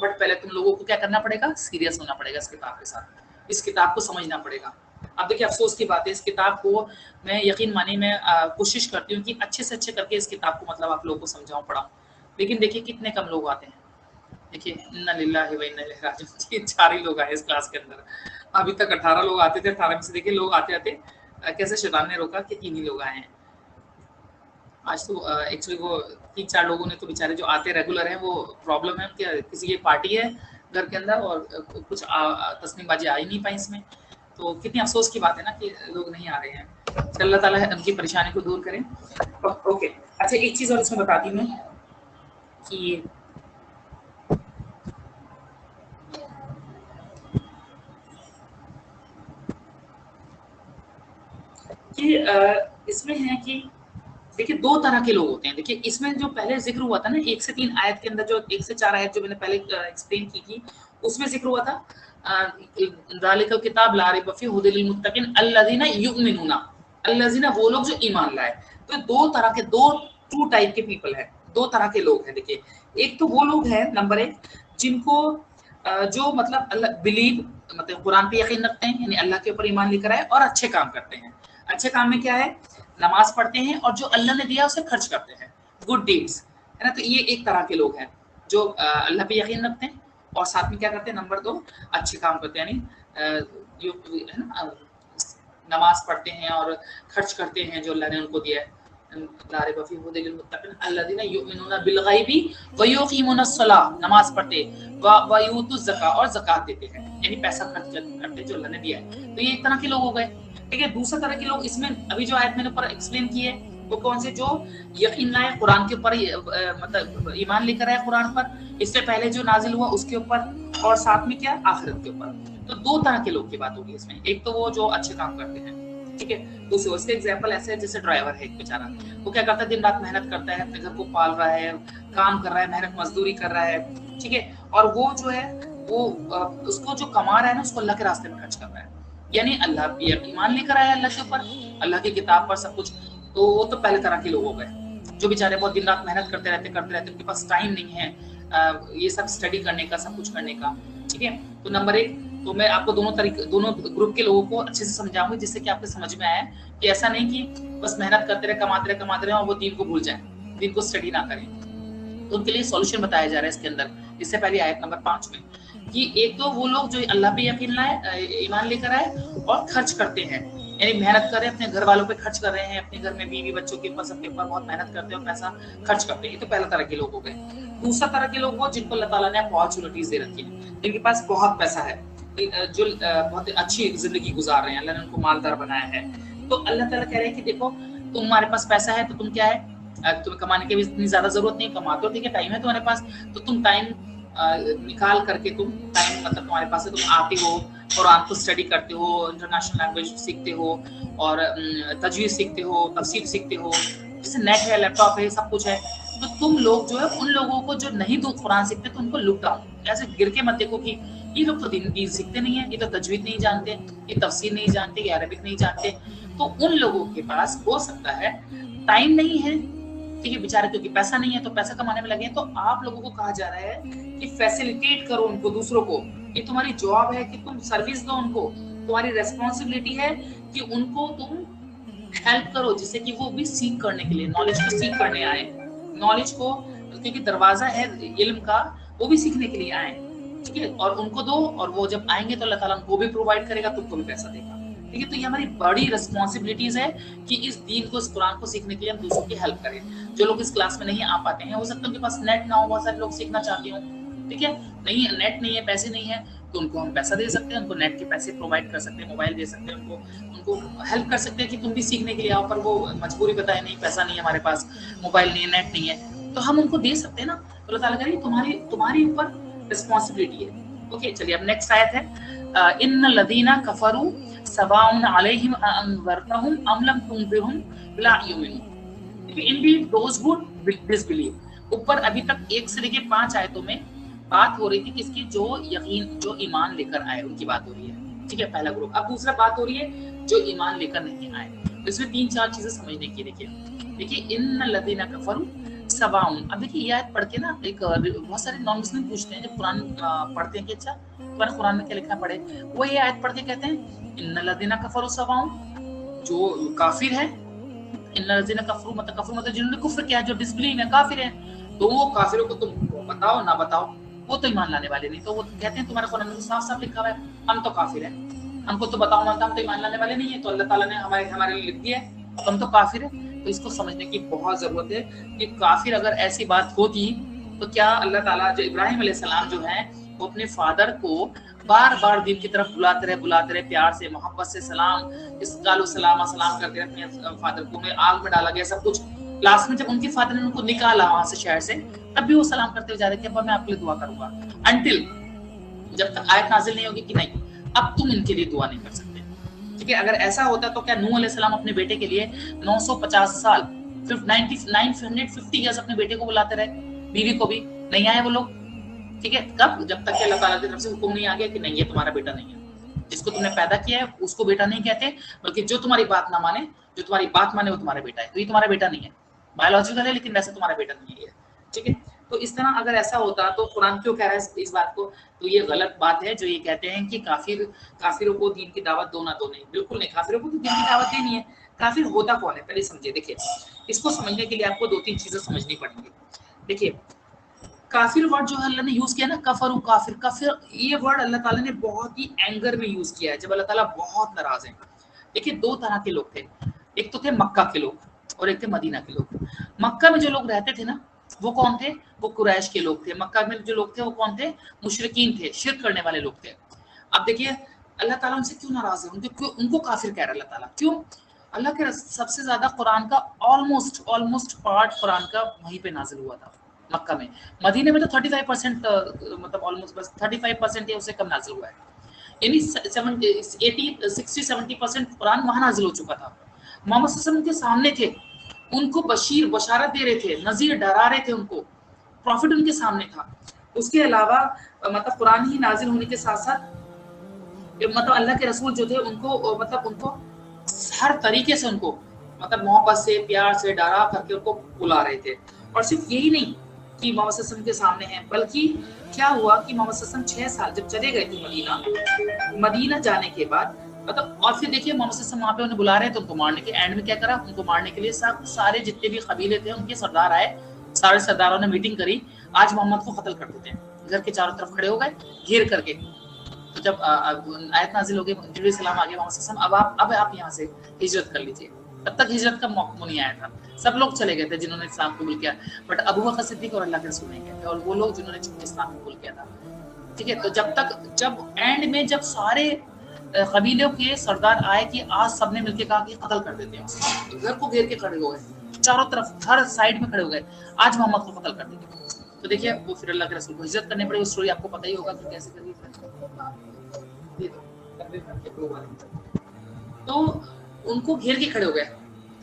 बट पहले तुम लोगों को क्या करना पड़ेगा, सीरियस होना पड़ेगा इस किताब के साथ, इस किताब को समझना पड़ेगा। अब देखिए अफसोस की बात है, इस किताब को मैं यकीन मानिए मैं कोशिश करती हूँ कि अच्छे से अच्छे करके इस किताब को मतलब आप लोगों को समझाऊं, पढ़ाऊं, लेकिन देखिए कितने कम लोग आते हैं। देखिए इन्ना लिल्लाहि व इन्ना इलैहि राजिऊन, 4 ही लोग आए इस क्लास के अंदर, अभी तक 18 लोग आते थे, 18 में से देखिए लोग आते आते कैसे शैतान ने रोका कि 3 ही लोग आए हैं। आज तो एक्चुअली वो 3-4 लोगों ने तो बेचारे जो आते रेगुलर हैं, वो प्रॉब्लम है कि किसी की पार्टी है घर के अंदर और कुछ तस्नीमबाजी आ ही नहीं पाई इसमें, तो कितनी अफसोस की बात है ना कि लोग नहीं आ रहे हैं। तो अल्लाह ताला उनकी परेशानी को दूर करें। ओके, अच्छा एक चीज़ और इसमें बताती हूँ कि इसमें है कि देखिए 2 तरह के लोग होते हैं। देखिए इसमें जो पहले ज़िक्र हुआ था ना 1 से 3 आयत के अंदर, जो 1 से 4 आयत जो मैंने पहले एक्सप्लेन की थी, उसमें ज़िक्र हुआ था ज़ालिकल किताब ला रैब फीह हुदल लिल मुत्तकीन अल्लज़ीना युमिनूना, अल्लज़ीना वो लोग जो ईमान लाए। तो 2 तरह के, 2 टाइप के पीपल हैं, 2 तरह के लोग हैं। देखिए एक तो वो लोग हैं नंबर 1 जिनको जो मतलब अल्लाह बिलीव मतलब कुरान पे यकीन रखते हैं, यानी अल्लाह के ऊपर ईमान लेकर आए और अच्छे काम करते हैं। अच्छे काम में क्या है, नमाज पढ़ते हैं और जो अल्लाह ने दिया उसे खर्च करते हैं, गुड डीड्स, है ना। तो ये एक तरह के लोग हैं जो अल्लाह पे यकीन रखते हैं और साथ में क्या करते हैं, नंबर 2 अच्छे काम करते हैं, यानी जो है ना नमाज पढ़ते हैं और खर्च करते हैं जो अल्लाह ने उनको दिया है। ला रैब फीह हुदल लिल मुत्तकीन अल्लज़ीना युमिनूना बिल गैबी व युकीमूनस सलाह, नमाज पढ़ते व यूतुज़ ज़का और ज़कात देते हैं, यानी पैसा खर्च करते जो अल्लाह ने दिया है। तो ये एक तरह के लोग हो गए। ठीक है, दूसरा तरह के लोग इसमें अभी जो आयत मैंने ऊपर एक्सप्लेन की है वो कौन से, जो यकीन लाए कुरान के ऊपर, मतलब ईमान लेकर आए कुरान पर, इससे पहले जो नाजिल हुआ उसके ऊपर, और साथ में क्या आखिरत के ऊपर। तो 2 तरह के लोग की बात होगी इसमें। एक तो वो जो अच्छे काम करते हैं, ठीक है। दूसरे उसके एग्जांपल ऐसे है जैसे ड्राइवर है एक बेचारा, वो क्या करता है, दिन रात मेहनत करता है, अपने घर को पाल रहा है, काम कर रहा है, मेहनत मजदूरी कर रहा है, ठीक है। और वो जो है वो उसको जो कमा रहा है ना, उसको अल्लाह के रास्ते में खर्च कर रहा है, यानी अल्लाह ईमान लेकर आया अल्लाह के ऊपर, अल्लाह की किताब पर सब कुछ। तो वो तो पहले तरह के लोग हो गए जो बेचारे बहुत दिन रात मेहनत करते रहते, उनके पास टाइम नहीं है ये सब स्टडी करने का, सब कुछ करने का, ठीक है। तो नंबर 1 तो मैं आपको दोनों ग्रुप के लोगों को अच्छे से समझाऊंगी, जिससे कि आपको समझ में आए कि ऐसा नहीं कि बस मेहनत करते रहे, कमाते रहे और वो दीन को भूल जाए, दीन को स्टडी ना करें। तो उनके लिए सॉल्यूशन बताया जा रहा है इसके अंदर। इससे पहले आयत नंबर 5 में कि एक तो वो लोग जो अल्लाह पे यकीन लाए, ईमान लेकर आए और खर्च करते हैं, यानी मेहनत कर रहे हैं, अपने घर वालों पे खर्च कर रहे हैं, अपने घर में बीवी बच्चों के ऊपर सबके ऊपर बहुत मेहनत करते हैं और पैसा खर्च करते हैं। ये तो पहला तरह के लोग हो गए। दूसरा तरह के लोग वो जिनको अल्लाह ताला ने अपॉर्चुनिटीज दे रखी है, जिनके पास बहुत पैसा है, जो बहुत अच्छी जिंदगी गुजार रहे हैं, अल्लाह ने उनको मालदार बनाया है। तो अल्लाह ताला कह रहे हैं कि देखो तुम्हारे पास पैसा है तो तुम क्या है, तुम्हें कमाने की भी इतनी ज्यादा जरूरत नहीं, कमाते हो ठीक है, टाइम है तुम्हारे पास, तो तुम टाइम निकाल करके, तुम टाइम मतलब तुम्हारे पास है, तुम आते हो कुरान को स्टडी करते हो, इंटरनेशनल लैंग्वेज सीखते हो और तजवीज़ सीखते हो, तफसीर सीखते हो, जैसे नेट है, लैपटॉप है, सब कुछ है। तो तुम लोग जो है उन लोगों को जो नहीं तो कुरान सीखते तो उनको लुक डाउन, ऐसे गिर के मत देखो कि ये लोग तो दीन सीखते नहीं है, ये तो तजवीज़ नहीं जानते, ये तफसीर नहीं जानते, ये अरबिक नहीं जानते। तो उन लोगों के पास हो सकता है टाइम नहीं है, ठीक है, बेचारे क्योंकि पैसा नहीं है तो पैसा कमाने में लगे हैं। तो आप लोगों को कहा जा रहा है कि फैसिलिटेट करो उनको, दूसरों को, ये तुम्हारी जॉब है कि तुम सर्विस दो उनको, तुम्हारी रेस्पॉन्सिबिलिटी है कि उनको तुम हेल्प करो, जिससे कि वो भी सीख करने के लिए, नॉलेज को सीख करने आए, नॉलेज को, क्योंकि दरवाजा है इल्म का, वो भी सीखने के लिए आए। ठीक है, और उनको दो, और वो जब आएंगे तो अल्लाह ताला उनको भी प्रोवाइड करेगा, तुमको भी पैसा देगा। ठीक है, तो ये हमारी बड़ी रिस्पॉन्सिबिलिटीज है कि इस दीन को, इस कुरान को सीखने के लिए हम दूसरों की हेल्प करें। जो लोग इस क्लास में नहीं आ पाते हैं, हो सकता है उनके पास नेट ना हो, बहुत सारे लोग सीखना चाहते हो, ठीक है, नहीं नेट नहीं है, पैसे नहीं है, तो उनको हम पैसा दे सकते हैं, उनको नेट के पैसे प्रोवाइड कर सकते हैं, मोबाइल दे सकते हैं, उनको हेल्प कर सकते हैं कि तुम भी सीखने के लिए आओ, पर वो मजबूरी बताए नहीं, पैसा नहीं है हमारे पास, मोबाइल नहीं है, नेट नहीं है, तो हम उनको दे सकते हैं ना। तो अल्लाह ताला कह रही है तुम्हारी ऊपर रिस्पॉन्सिबिलिटी है। ओके, चलिए अब नेक्स्ट आयत है, इन्न लदीना कफरू सवाउन अलैहिम अनज़रतहुम अम लम तुनज़िरहुम ला युमिनून। Indeed those who disbelieve. ऊपर अभी तक 1 से लेकर 5 आयतों में बात हो रही थी किसकी, जो यकीन, जो ईमान लेकर आए, उनकी बात हो रही है। ठीक है, पहला ग्रुप। अब दूसरा बात हो रही है जो ईमान लेकर नहीं आए। तो इसमें 3-4 चीजें समझने की। देखिए इन्न लदीना कफरू सवाउन। अब देखिए ये आयत पढ़ के ना, एक बहुत सारे नॉन मुस्लिम पूछते हैं जब कुरान पढ़ते हैं कि अच्छा तुम्हारे कुरान में क्या लिखा पढ़े, वो ये आयत पढ़ के कहते हैं इन्न लदीना कफरू सवाउन, जो काफिर है, इन्न लदीना कफरू मतलब जिन्होंने कुफ्र किया, जो डिसबिलीव है, काफिर है, तो वो काफिरों को तुम बताओ ना बताओ, वो तो ईमान लाने वाले नहीं। तो वो कहते हैं तुम्हारे कुरान में तो साफ-साफ लिखा हुआ है हम तो काफिर हैं, हमको तो बताओ ना, हम तो ईमान लाने वाले नहीं है, तो अल्लाह ताला ने हमारे लिए लिख दिया है हम तो काफिर है। तो इसको समझने की बहुत जरूरत है कि काफिर अगर ऐसी बात होती तो क्या अल्लाह ताला, जो इब्राहिम अलैहिस्सलाम जो है, वो अपने फादर को बार-बार दीन की तरफ बुलाते रहे, प्यार से, मोहब्बत से, सलाम सलाम करते रहे अपने फादर को, उन्हें आग में डाला गया, सब कुछ। लास्ट में जब उनके फादर ने उनको निकाला वहां से, शहर से, तब भी वो सलाम करते हुए जा रहे थे, अब मैं आपके लिए दुआ करूंगा, अंटिल जब तक आयत नाजिल नहीं होगी कि नहीं अब तुम इनके लिए दुआ नहीं कर सकते। ठीक है, अगर ऐसा होता तो क्या नूह अलैहिस्सलाम अपने बेटे के लिए 950 साल, 950 इयर्स अपने बेटे को बुलाते रहे, बीवी को भी नहीं आए वो लोग। ठीक है, कब? जब तक कि अल्लाह ताला की तरफ से हुक्म नहीं आ गया कि नहीं ये तुम्हारा बेटा नहीं है, जिसको तुमने पैदा किया है उसको बेटा नहीं कहते, बल्कि जो तुम्हारी बात ना माने, जो तुम्हारी बात माने वो तुम्हारा बेटा है। तो ये तुम्हारा बेटा नहीं है, बायोलॉजिकल है लेकिन वैसे तुम्हारा बेटा नहीं है। ठीक है, तो इस तरह अगर ऐसा होता तो कुरान क्यों कह रहा है इस बात को? तो ये गलत बात है जो ये कहते हैं कि काफिरों को दीन की दावत दो ना दो। नहीं, बिल्कुल नहीं, काफिरों को तो दीन की दावत देनी है। काफिर होता कौन है पहले समझिए। देखिए, इसको समझने के लिए आपको 2-3 चीजें समझनी पड़ेंगी। देखिए, काफिर वर्ड जो अल्लाह ने यूज किया ना, कफरू काफिर, ये वर्ड अल्लाह ताला ने बहुत ही एंगर में यूज किया है, जब अल्लाह ताला बहुत नाराज है। देखिए, 2 तरह के लोग थे, एक तो थे मक्का के लोग और एक थे मदीना के लोग। मक्का में जो लोग रहते थे ना, वो कौन थे? वो कुरैश के लोग थे। मक्का में जो लोग थे वो कौन थे? मुशरिकीन थे, शिर्क करने वाले लोग थे। अब देखिए अल्लाह ताला उनसे क्यों नाराज है, उनको काफिर कह रहा है अल्लाह ताला। क्यों? अल्लाह के सबसे ज्यादा कुरान का ऑलमोस्ट पार्ट कुरान का वहीं पे नाजिल हुआ था, मक्का में। मदीने में तो 35% मतलब ऑलमोस्ट बस 35% या उससे कम नाजिल हुआ है, यानी 60-70% कुरान वहां नाजिल हो चुका था। मोहम्मद सल्लल्लाहु अलैहि वसल्लम के सामने थे, उनको बशारत दे रहे थे, नजीर डरा रहे थे उनको, प्रॉफिट उनके सामने था। उसके अलावा मतलब कुरान ही नाजिल होने के साथ साथ मतलब अल्लाह के रसूल जो थे उनको हर तरीके से उनको मतलब मोहब्बत से, प्यार से, डरा करके उनको बुला रहे थे। और सिर्फ यही नहीं कि मोहम्मद सल्लल्लाहु अलैहि वसल्लम के सामने हैं, बल्कि क्या हुआ कि मोहम्मद सल्लल्लाहु अलैहि वसल्लम 6 साल जब चले गए थे मदीना जाने के बाद, मतलब और फिर देखिए मोहम्मद सल्लल्लाहु अलैहि वसल्लम वहाँ पे उन्हें बुला रहे थे उनको मारने के। एंड में क्या करा? उनको मारने के लिए सारे जितने भी कबीले थे उनके सरदार आए, सारे सरदारों ने मीटिंग करी, आज मोहम्मद को कत्ल कर देते हैं। घर के चारों तरफ खड़े हो गए घेर करके। तो जब आयत नाजिल हो गई, जिब्रील सलाम आ गए, मोहम्मद सल्लल्लाहु अलैहि वसल्लम अब आप यहाँ से हिजरत कर लीजिए। तब तक हिजरत का मौका नहीं आया था, सब लोग चले गए थे जिन्होंने इस्लाम कबूल किया, बट अबू बकर सिद्दीक और अल्लाह के रसूल नहीं गए थे, और वो लोग जिन्होंने इस्लाम कबूल किया था। ठीक है, तो जब एंड में जब सारे कबीलों के सरदार आए कि आज सबने मिलकर कहा कि कत्ल कर देते हैं, तो घर को घेर के खड़े हो गए, चारों तरफ हर साइड में खड़े हो गए, आज मोहम्मद को कत्ल कर देंगे। तो देखिए वो फिर अल्लाह के रसूल को हिजरत करने पड़ी। वो स्टोरी आपको पता ही होगा कि कैसे करी। तो उनको घेर के खड़े हो गए।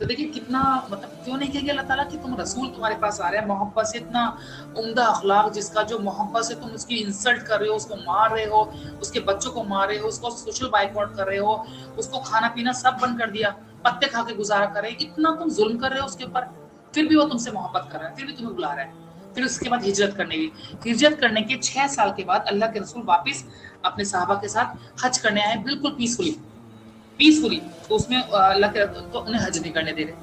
तो देखिए कितना मतलब क्यों नहीं कहेगा अल्लाह ताला कि तुम रसूल तुम्हारे पास आ रहे हैं मोहब्बत से, इतना उम्दा अखलाक जिसका, जो मोहब्बत से तुम उसकी इंसल्ट कर रहे हो, उसको मार रहे हो, उसके बच्चों को मार रहे हो, उसको सोशल बाइकआउट कर रहे हो, उसको खाना पीना सब बंद कर दिया, पत्ते खा के गुजारा कर रहे हैं, इतना तुम जुल्म कर रहे हो उसके ऊपर, फिर भी वो तुमसे मोहब्बत कर रहा है, फिर भी तुम्हें बुला रहा है। फिर उसके बाद हिजरत करने के 6 साल के बाद अल्लाह के रसूल वापस अपने साहबा के साथ हज करने आए, बिल्कुल पीसफुली। तो उसमें अल्लाह के तो उन्हें हज नहीं करने दे रहे।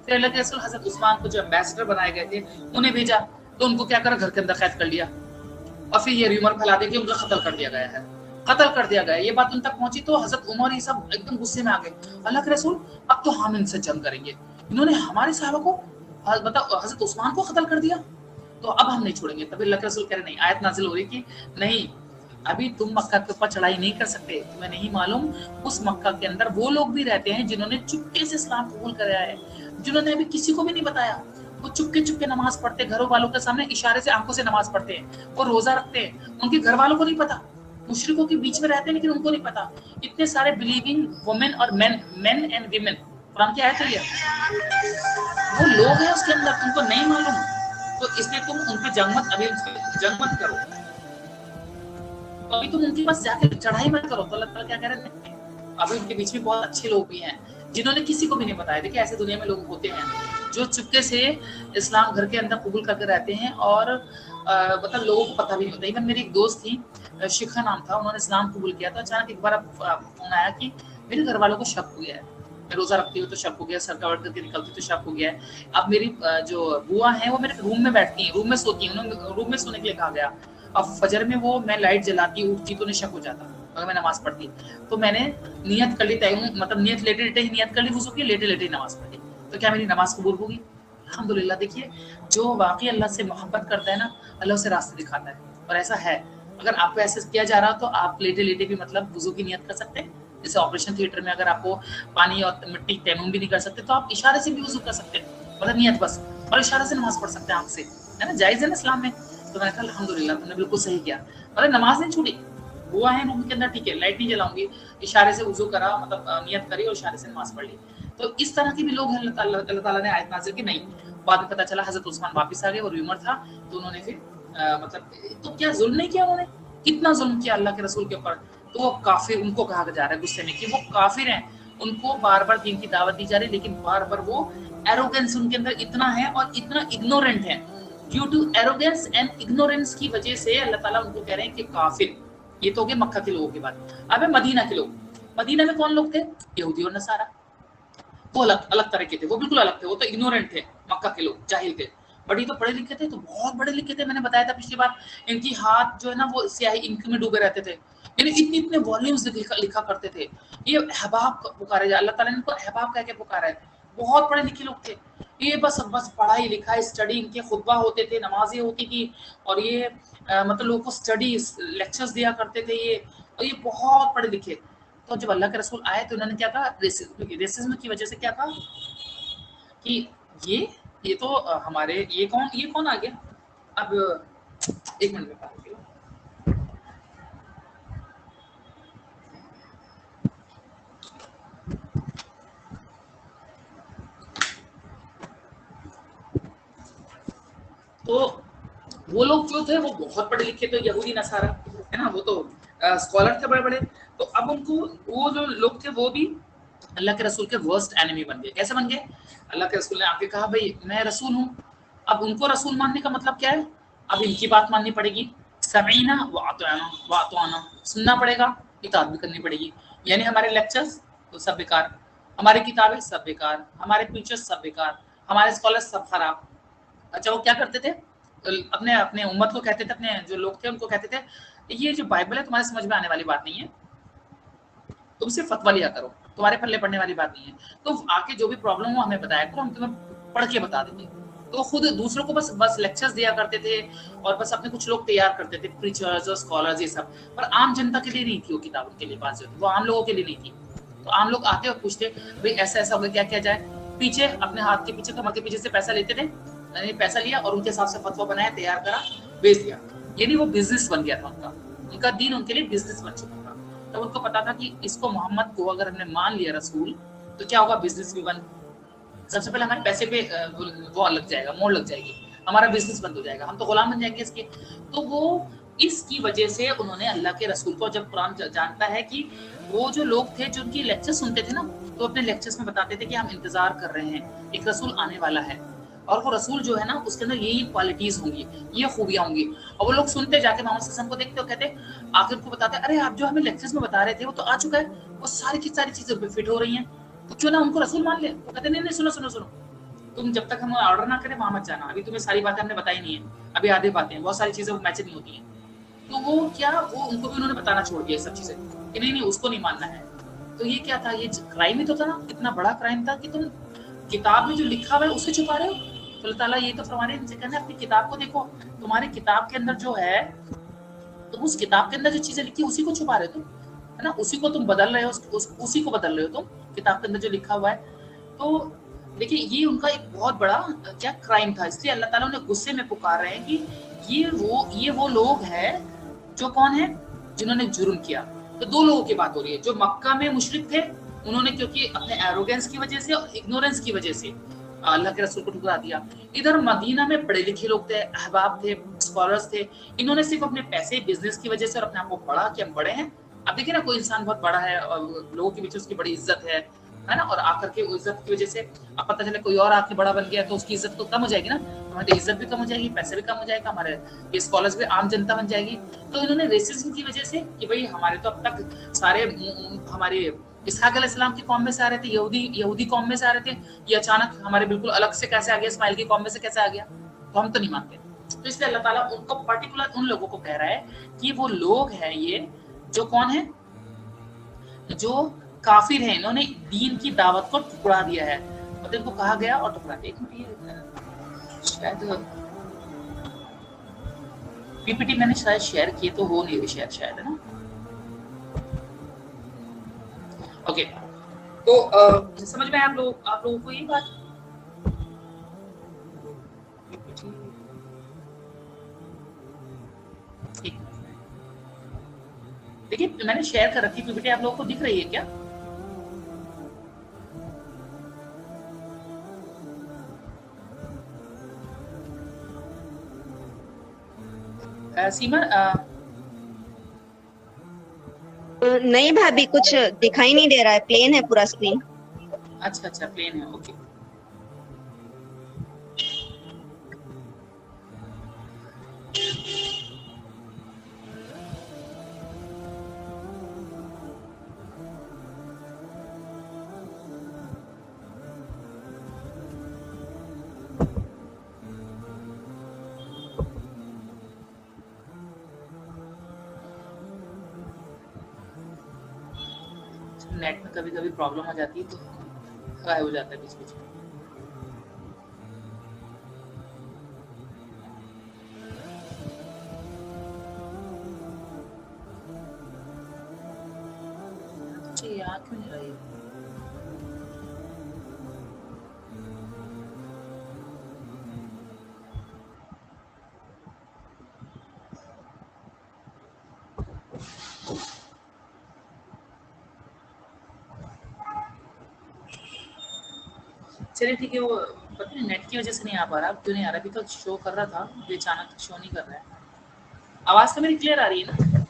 फिर अल्लाह के रसूल हजरत उस्मान को जो एम्बेसडर बनाए गए थे उन्हें भेजा, तो उनको क्या करा? घर के अंदर कैद कर लिया। और फिर ये र्यूमर फैला दे कि उनका कत्ल कर दिया गया है, कत्ल कर दिया गया। ये बात उन तक पहुंची तो हजरत उमर ये सब एकदम गुस्से में आ गए, अल्लाह के रसूल अब तो हम इनसे जंग करेंगे, इन्होंने हमारे सहाबा को मतलब हजरत उस्मान को कत्ल कर दिया, तो अब हम नहीं छोड़ेंगे। तभी अल्लाह के रसूल कह रहे नहीं, आयत नाजिल हो रही कि नहीं अभी तुम मक्का के ऊपर चढ़ाई नहीं कर सकते, तुम्हें नहीं मालूम उस मक्का के अंदर वो लोग भी रहते हैं जिन्होंने चुपके से इस्लाम कबूल कराया है, जिन्होंने अभी किसी को भी नहीं बताया। वो चुपके चुपके नमाज पढ़ते, घरों वालों के सामने इशारे से आंखों से नमाज पढ़ते हैं, वो रोजा रखते हैं, उनके घर वालों को नहीं पता, मुशरिकों के बीच में रहते हैं लेकिन उनको नहीं पता। इतने सारे बिलीविंग वुमेन और मेन एंड वीमेन, कुरान की आयत है ये, वो लोग हैं उसके अंदर, तुमको नहीं मालूम, तो इसलिए तुम उनके जंग मत करो, अभी तुम उनके पास जाकर चढ़ाई मत करो। तो अल्लाह ताला क्या कह रहे हैं, अभी उनके बीच में बहुत अच्छे लोग भी हैं जिन्होंने किसी को भी नहीं बताया। देखिए ऐसे दुनिया में लोग होते हैं जो चुपके से इस्लाम घर के अंदर कबूल करके रहते हैं और मतलब लोगों को पता भी नहीं होता। इवन मेरी एक दोस्त थी, शिखा नाम था, उन्होंने इस्लाम कबूल किया था। अचानक एक बार फोन आया कि मेरे घर वालों को शक हो गया है, मैं रोजा रखती हूँ तो शक हो गया, सर कवर करके निकलती तो शक हो गया है। अब मेरी जो बुआ है वो मेरे रूम में बैठती है, रूम में सोती है, उन्होंने रूम में सोने के लिए कहा गया। अब फजर में वो मैं लाइट जलाती उठती तो उन्हें शक हो जाता अगर मैं नमाज पढ़ती, तो मैंने नियत कर ली, मतलब नियत लेटे लेटे ही नियत कर ली वुज़ू की, लेटे लेटे ही नमाज पढ़ी, तो क्या मेरी नमाज कबूल होगी? अल्हम्दुलिल्लाह। देखिए जो वाकई अल्लाह से मोहब्बत करता है ना, अल्लाह उसे रास्ते दिखाता है, और ऐसा है। अगर आपको ऐसे किया जा रहा हो तो आप लेटे लेटे भी मतलब वुज़ू की नियत कर सकते हैं। जैसे ऑपरेशन थिएटर में अगर आपको पानी और मिट्टी तैमूम भी नहीं कर सकते तो आप इशारे से भी वुज़ू कर सकते हैं, मतलब नियत बस, और इशारे से नमाज पढ़ सकते हैं आंख से, है ना, जायज़ है ना इस्लाम में। तो मैंने कहा अल्हम्दुलिल्लाह तुमने बिल्कुल सही किया, मतलब नमाज नहीं छूटी, हुआ है रूम के अंदर, ठीक है लाइट नहीं जलाऊंगी, इशारे से वुज़ू करा, मतलब नियत करी और इशारे से नमाज पढ़ ली। तो इस तरह के भी लोग हैं, अल्लाह ताला ने आयत नाज़िल की नहीं। बाद में पता चला हज़रत उस्मान वापस आ गए और र्यूमर था, तो उन्होंने फिर मतलब तो क्या जुल्म नहीं किया उन्होंने, कितना जुल्म किया अल्लाह के रसूल के ऊपर। तो वो काफिर, उनको कहा जा रहा है गुस्से में कि वो काफिर हैं, उनको बार बार दीन की दावत दी जा रही है, लेकिन बार बार वो एरोगेंस उनके अंदर इतना है और इतना इग्नोरेंट है। Due to arrogance and ignorance की वजह से अल्लाह ताला उनको कह रहे हैं कि काफिर। ये तो हो गए मक्का के लोगों की बात। अब है मदीना के लोग। मदीना में कौन लोग थे? यहूदी और नसारा। वो अलग अलग तरह के थे, वो बिल्कुल अलग थे, वो तो इग्नोरेंट थे, मक्का के लोग जाहिल थे। बड़ी तो पढ़े लिखे थे, तो बहुत बड़े लिखे थे, मैंने बताया था पिछली बार, इनकी हाथ जो है ना वो स्याही इंक में डूबे रहते थे, यानी इतने इतने वॉल्यूम्स लिखा करते थे। ये अहबाब पुकारे, अल्लाह ताला ने इनको अहबाब कह के पुकारा है, बहुत पढ़े लिखे लोग थे। ये बस पढ़ाई लिखाई स्टडी, इनके खुतबा होते थे, नमाजें होती थी, और ये मतलब लोगों को स्टडी लेक्चर्स दिया करते थे ये, और ये बहुत पढ़े लिखे। तो जब अल्लाह के रसूल आए तो उन्होंने क्या कहा, रेसिज्म की वजह से क्या कहा कि ये तो हमारे ये कौन आ गया। अब एक मिनट में बात करो। तो वो लोग जो थे वो बहुत पढ़े लिखे थे, यहूदी नसारा, है ना, वो तो स्कॉलर थे बड़े बड़े। तो अब उनको वो जो लोग थे वो भी अल्लाह के रसूल के वर्स्ट एनिमी बन गए। कैसे बन गए? अल्लाह के रसूल ने आके कहा भाई मैं रसूल हूँ। अब उनको रसूल मानने का मतलब क्या है? अब इनकी बात माननी पड़ेगी, समीना व अताना, सुनना पड़ेगा, इताअत भी करनी पड़ेगी। यानी हमारे लेक्चर्स तो सब बेकार, हमारी किताबें सब बेकार, हमारे टीचर्स सब बेकार, हमारे स्कॉलर्स सब खराब। अच्छा वो क्या करते थे, अपने अपने उम्मत को कहते थे, अपने जो लोग थे उनको कहते थे ये जो बाइबल है तुम्हारे समझ में आने वाली बात नहीं है, तुम सिर्फ फतवा लिया करो, तुम्हारे पल्ले पड़ने वाली बात नहीं है, तो आके जो भी प्रॉब्लम हो हमें बताया करो, हम तुम्हें पढ़ के बता देंगे। तो खुद दूसरों को बस लेक्चर्स दिया करते थे और बस अपने कुछ लोग तैयार करते थे, प्रीचर्स और स्कॉलर्स ये सब, पर आम जनता के लिए नहीं थी वो किताब, उनके लिए बात जो थी वो आम लोगों के लिए नहीं थी। तो आम लोग आते और पूछते भाई ऐसा ऐसा होगा, क्या किया जाए, पीछे अपने हाथ के पीछे कमर के पीछे से पैसा लेते थे, पैसा लिया और उनके हिसाब से फतवा बनाया, तैयार करा, बेच दिया। यानी वो बिजनेस बन गया था उनका दीन उनके लिए बिजनेस बन चुका था। तब उनको पता था कि इसको मोहम्मद को अगर हमने मान लिया रसूल तो क्या होगा, बिजनेस भी बन, सबसे पहले हमारे पैसे पे वो लग जाएगा, मोड़ लग जाएगी, हमारा बिजनेस बंद हो जाएगा, हम तो गुलाम बन जाएंगे इसके। तो वो इसकी वजह से उन्होंने अल्लाह के रसूल को, जब कुरान जानता है कि वो जो लोग थे जो उनकी लेक्चर सुनते थे ना, तो अपने लेक्चर्स में बताते थे कि हम इंतजार कर रहे हैं, एक रसूल आने वाला है, और वो रसूल जो है ना उसके अंदर यही क्वालिटीज होंगी, ये खूबियां होंगी। और वो लोग सुनते जाके मोहम्मद सल्लल्लाहु अलैहि वसल्लम को देखते और कहते, आखिर को बताते, अरे आप जो हमें लेक्चर्स में बता रहे थे वो तो आ चुका है, वो सारी की सारी चीजें फिट हो रही हैं, तो क्यों ना उनको रसूल मान ले। वो कहते नहीं नहीं, सुनो सुनो सुनो, तुम जब तक हम ऑर्डर ना करें वहां मत जाना, अभी तुम्हें सारी बातें हमने बताई नहीं है, अभी आधे बातें हैं, बहुत सारी चीजें मैच नहीं होती हैं, तो वो क्या, वो उनको भी उन्होंने बताना छोड़ दिया सब चीजें कि नहीं नहीं उसको नहीं मानना है। तो ये क्या था, ये क्राइम ही तो था ना, कितना बड़ा क्राइम था कि तुम किताब में जो लिखा हुआ है उसे छुपा रहे हो। तो अल्लाह ताला ये तो फरमा रहे हैं, इनसे कहना अपनी किताब को देखो, तुम्हारी किताब के अंदर जो है, तुम उस किताब के अंदर जो चीजें लिखी उसी को छुपा रहे हो तुम, है ना, उसी को तुम बदल रहे हो, उसी को बदल रहे हो तुम, किताब के अंदर जो लिखा हुआ है। तो देखिए ये उनका एक बहुत बड़ा क्या क्राइम था, इसलिए अल्लाह ताला उन्हें गुस्से में पुकार रहे हैं कि ये वो लोग हैं जो कौन है, जिन्होंने जुर्म किया। तो दो लोगों की बात हो रही है, जो मक्का में मुशरिक थे, उन्होंने क्योंकि अपने एरोगेंस की वजह से और इग्नोरेंस की वजह से अल्लाह के रसूल को ठुकरा दिया। इधर मदीना में पढ़े लिखे लोग थे, अहबाब थे, स्कॉलर्स थे, इन्होंने सिर्फ अपने पैसे बिजनेस की वजह से और अपने आप को पढ़ा कि हम बड़े हैं। अब देखिए ना, कोई इंसान बहुत बड़ा है और लोगों के बीच उसकी बड़ी इज्जत है ना, और आकर के इज्जत की वजह से अब पता चले कोई और आके बड़ा बन गया तो उसकी इज्जत तो कम हो जाएगी ना, हमारी इज्जत भी कम हो जाएगी, पैसे भी कम हो जाएगा, हमारे ये स्कॉलर्स भी आम जनता बन जाएगी। तो इन्होंने रेसिज्म की वजह से कि भाई हमारे तो अब तक सारे हमारे इसहाक अलैहिस्सलाम की कौम में से आ रहे थे, यहूदी कौम में से आ रहे थे, ये अचानक हमारे बिल्कुल अलग से कैसे आ गया, इस्माइल की कौम में से कैसे आ गया, तो हम तो नहीं मानते। तो इसलिए अल्लाह ताला उनको पर्टिकुलर उन लोगों को कह रहा है कि वो लोग हैं ये जो कौन है, जो काफिर है, इन्होंने दीन की दावत को टुकरा दिया है, मतलब इनको कहा गया और टुकरा दिया। शायद पीपीटी मैंने शायद शेयर की तो हो नहीं रही शायद, है ना। ओके, तो समझ में आप लोगों को ये बात। देखिए मैंने शेयर कर रखी पीपीटी, आप लोगों को दिख रही है क्या? सीमा नहीं भाभी, कुछ दिखाई नहीं दे रहा है, प्लेन है पूरा स्क्रीन। अच्छा प्लेन है, ओके। नेट में कभी कभी प्रॉब्लम आ जाती है तो गायब हो जाता है बीच बीच में। यहाँ क्यों नहीं रही? चलिए ठीक है, वो पता नहीं नेट की वजह से नहीं आ पा रहा, क्यों नहीं आ रहा, अभी तो शो कर रहा था, अभी अचानक शो नहीं कर रहा है। आवाज तो मेरी क्लियर आ रही है ना?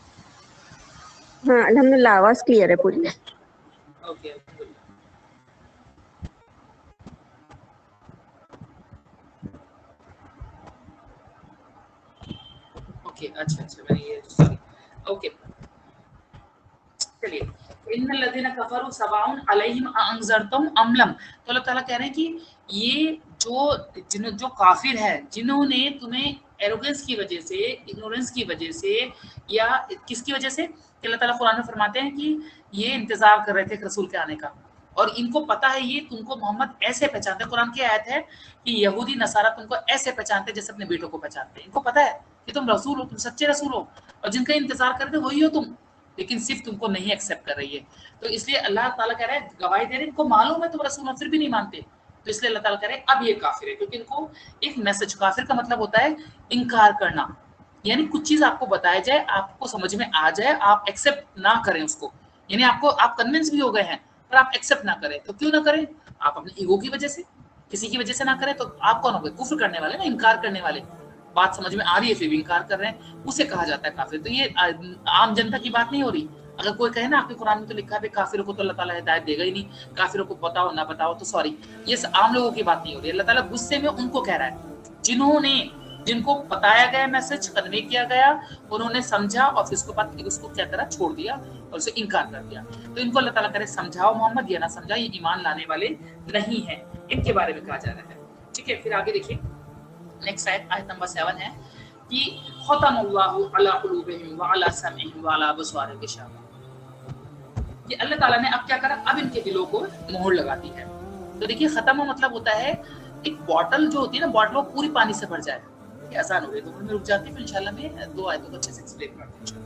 हाँ अल्हम्दुलिल्लाह, आवाज क्लियर है पूरी। ओके ओके, अच्छा मैं ये ओके। चलिए, इन्नल लज़ीना कफ़रू सवाउन अलैहिम अअंज़रतहुम अम लम। तो अल्लाह ताला कह रहे हैं कि ये जो काफिर है, जिन्होंने तुम्हें एरोगेंस की वजह से, इग्नोरेंस की वजह से, या किसकी वजह से, कि अल्लाह ताला कुरान में फरमाते हैं कि ये इंतजार कर रहे थे रसूल के आने का, और इनको पता है ये तुमको मोहम्मद ऐसे पहचानते हैं। कुरान की आयत है कि यहूदी नसारा तुमको ऐसे पहचानते जैसे अपने बेटों को पहचानते हैं। इनको पता है कि तुम रसूल हो, तुम सच्चे रसूल हो, और जिनका इंतजार करते वही हो तुम, लेकिन सिर्फ तुमको नहीं एक्सेप्ट कर रही है। तो इसलिए अल्लाह ताला कह रहा है, गवाही दे रहे हैं, इनको मालूम है तुम रसूल हो, फिर भी नहीं मानते। तो इसलिए अल्लाह ताला कह रहे हैं अब ये काफिर है, क्योंकि इनको एक मैसेज, काफिर का मतलब होता है इनकार करना, यानी कुछ चीज आपको बताया जाए, आपको समझ में आ जाए, आप एक्सेप्ट ना करें उसको, यानी आप कन्विंस भी हो गए हैं पर आप एक्सेप्ट ना करें। तो क्यों ना करें? आप अपने ईगो की वजह से, किसी की वजह से ना करें, तो आप कौन हो गए? कुफ्र करने वाले ना, इनकार करने वाले। बात समझ में आ रही है फिर भी इनकार कर रहे हैं, उसे कहा जाता है काफिर। तो ये आम जनता की बात नहीं हो रही। अगर कोई कहे ना आपके कुरान में तो लिखा है काफिरों को तो अल्लाह ताला हिदायत देगा ही नहीं, काफिरों को बताओ ना बताओ, तो सॉरी, ये आम लोगों की बात नहीं हो रही। अल्लाह ताला गुस्से में उनको कह रहा है जिनको बताया गया मैसेज, कन्वे किया गया, उन्होंने समझा और फिर उसको क्या करा, छोड़ दिया और उसे इनकार कर दिया। तो इनको अल्लाह ताला कह रहे समझाओ मोहम्मद, ये ना समझा, ये ईमान लाने वाले नहीं है, इनके बारे में कहा जा रहा है। ठीक है, फिर आगे देखिए नेक्स्ट आयत नंबर 7 है, कि खतमल्लाहु अला कुलूबिहिम व अला समइहिम व अला अबसारिहिम गिशावा, कि अल्लाह ताला ने अब क्या करा, अब इनके दिलों को मोहर लगा दी है। तो देखिए खत्म मतलब होता है एक बॉटल जो होती है ना, बॉटल वो पूरी पानी से भर जाए, ये आसान हो गई। तो मैं रुक जाती हूँ, इंशाल्लाह मैं 2 आयतों को अच्छे से एक्सप्लेन करती हूँ।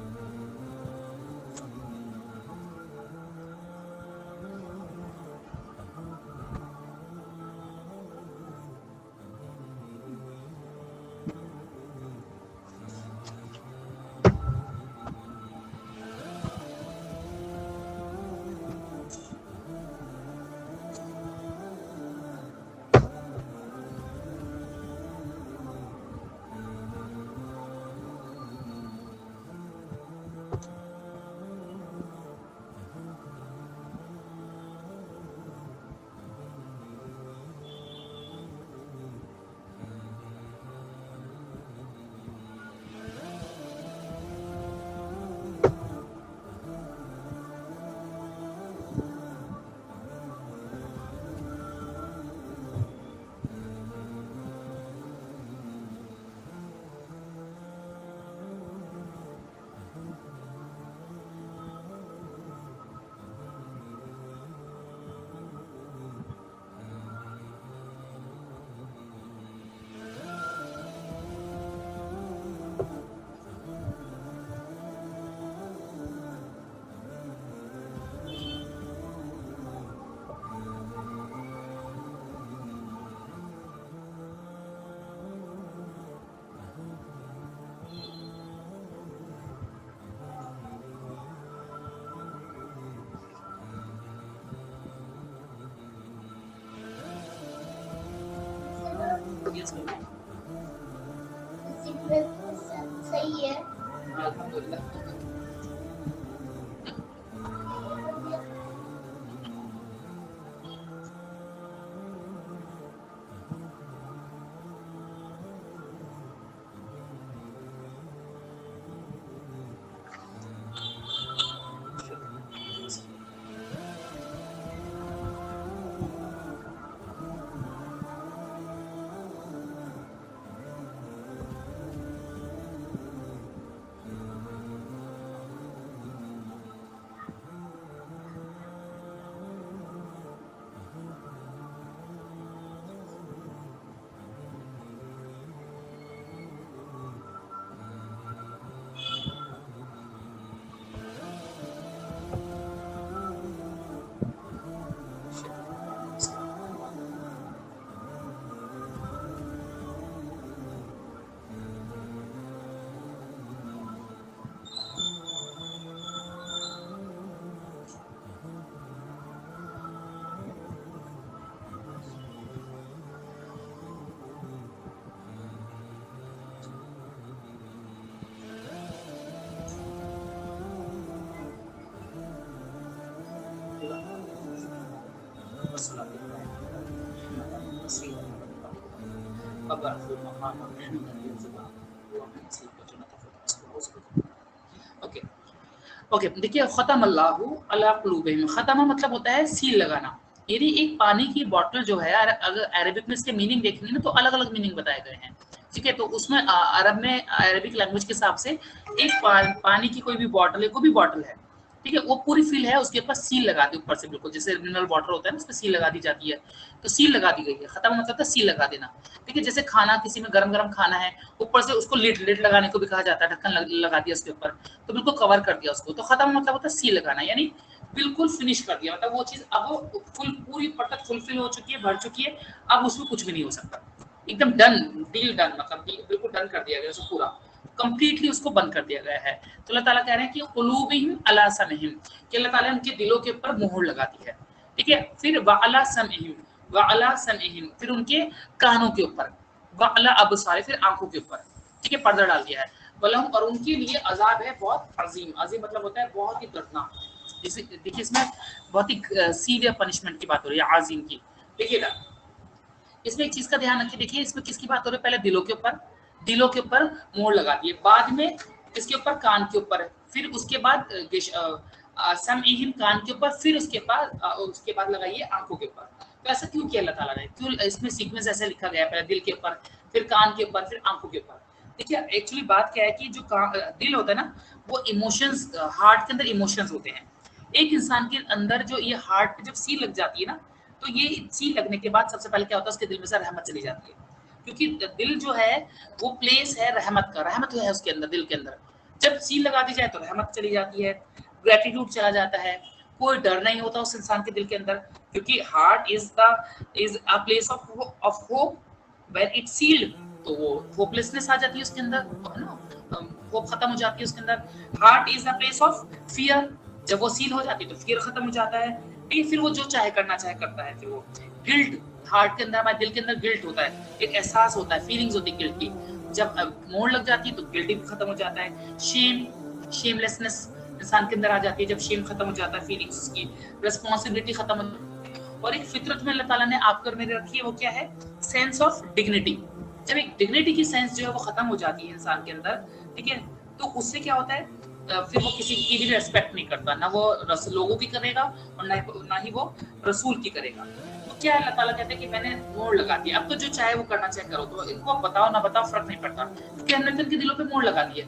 सही है। अल्हम्दुलिल्लाह। ओके ओके, देखिए खतम अल्लाहु अला कुलूबिहिम, खतमा मतलब होता है सील लगाना। यानी एक पानी की बोतल जो है, अगर अरबिक में इसके मीनिंग देखेंगे ना तो अलग अलग मीनिंग बताए गए हैं, ठीक है। तो उसमें अरब में अरबिक लैंग्वेज के हिसाब से एक पानी की कोई भी बॉटल है, कोई भी बॉटल है, ठीक है, वो पूरी फिल है, उसके ऊपर सील लगा दी ऊपर से, बिल्कुल जैसे मिनरल वाटर होता है ना, उस पर सील लगा दी जाती है, तो सील लगा दी गई है। खत्म मतलब था सील लगा देना, ठीक है। जैसे खाना, किसी में गरम गरम खाना है, ऊपर से उसको लिड लिड लगाने को भी कहा जाता है, ढक्कन लगा दिया उसके ऊपर, तो बिल्कुल कवर कर दिया उसको। तो खत्म मतलब होता है सील लगाना, यानी बिल्कुल फिनिश कर दिया, मतलब वो चीज अब वो फुल पूरी परत फुलफिल हो चुकी है, भर चुकी है, अब उसमें कुछ भी नहीं हो सकता, एकदम डन, डील डन, मतलब बिल्कुल डन कर दिया गया उसको, पूरा कंप्लीटली उसको बंद कर दिया गया है। तो अल्लाह ताला कह रहे हैं कि कुलूबिहिम अला समइहिम, कि अल्लाह ताला ने उनके दिलों के ऊपर मोहर लगा दी है, ठीक है। फिर व अला समइहिम, व अला समइहिम, फिर उनके कानों के ऊपर, व अला अबसार, फिर आंखों के ऊपर, ठीक है, पर्दा डाल दिया है। वलहुम, और उनके लिए अजाब है बहुत अजीम, अजीम मतलब होता है बहुत ही दर्दनाक। जैसे देखिए इसमें बहुत ही सीवियर पनिशमेंट की बात हो रही है, आजीम की। देखिएगा इसमें एक चीज का ध्यान रखिए, देखिए इसमें किसकी बात हो रही है, पहले दिलों के ऊपर, दिलों के ऊपर मोहर लगा दिए, बाद में इसके ऊपर कान के ऊपर, फिर उसके बाद समइहिम कान के ऊपर, फिर उसके बाद लगाइए आंखों के ऊपर। तो ऐसा क्यों किया अल्लाह ताला ने, क्यों इसमें सीक्वेंस ऐसे लिखा गया, पहले दिल के ऊपर, फिर कान के ऊपर, फिर आंखों के ऊपर। देखिए एक्चुअली बात क्या है कि जो दिल होता है ना, वो इमोशंस, हार्ट के अंदर इमोशंस होते हैं। एक इंसान के अंदर जो ये हार्ट पे जब सील लग जाती है ना, तो ये सील लगने के बाद सबसे पहले क्या होता है, उसके दिल में से रहमत चली जाती है। क्योंकि दिल जो है वो प्लेस है रहमत का, रहमत है उसके अंदर, दिल के अंदर। जब सील लगा दी जाए तो रहमत चली जाती है, ग्रेटिट्यूड चला जाता है, कोई डर नहीं होता उस इंसान के दिल के अंदर, क्योंकि heart is a place of hope. When it sealed, तो वो होपलेसनेस आ जाती है उसके अंदर, है ना, होप खत्म हो जाती है उसके अंदर। Heart is a place of fear, जब वो सील हो जाती है तो फियर खत्म हो जाता है, ठीक है, फिर वो जो चाहे करना चाहे करता है। फिर वो गिल्ट, हार्ट के अंदर, हमारे दिल के अंदर गिल्ट होता है, एक एहसास होता है, फीलिंग्स होती है गिल्ट की। जब मोड़ लग जाती है तो गिल्ट भी खत्म हो जाता है। शेम, शेमलेसनेस इंसान के अंदर आ जाती है, जब शेम खत्म हो जाता है, फीलिंग्स की रिस्पॉन्सिबिलिटी खत्म हो जाती है। और एक फितरत में अल्लाह ताला ने आपको मेरे रखी है, वो क्या है, सेंस ऑफ डिग्निटी। जब एक डिग्निटी की सेंस जो है वो खत्म हो जाती है इंसान के अंदर, ठीक है, तो उससे क्या होता है, फिर वो किसी की भी रेस्पेक्ट नहीं करता, ना वो लोगों की करेगा और ना ही वो रसूल की करेगा। तो क्या अल्लाह ताला कहते हैं कि मैंने मोड़ लगा दिया, अब तो जो चाहे वो करना चाहे करो, तो इनको बताओ ना बताओ फर्क नहीं पड़ता, क्योंकि हमने तो इनके दिलों पे मोड़ लगा दिया।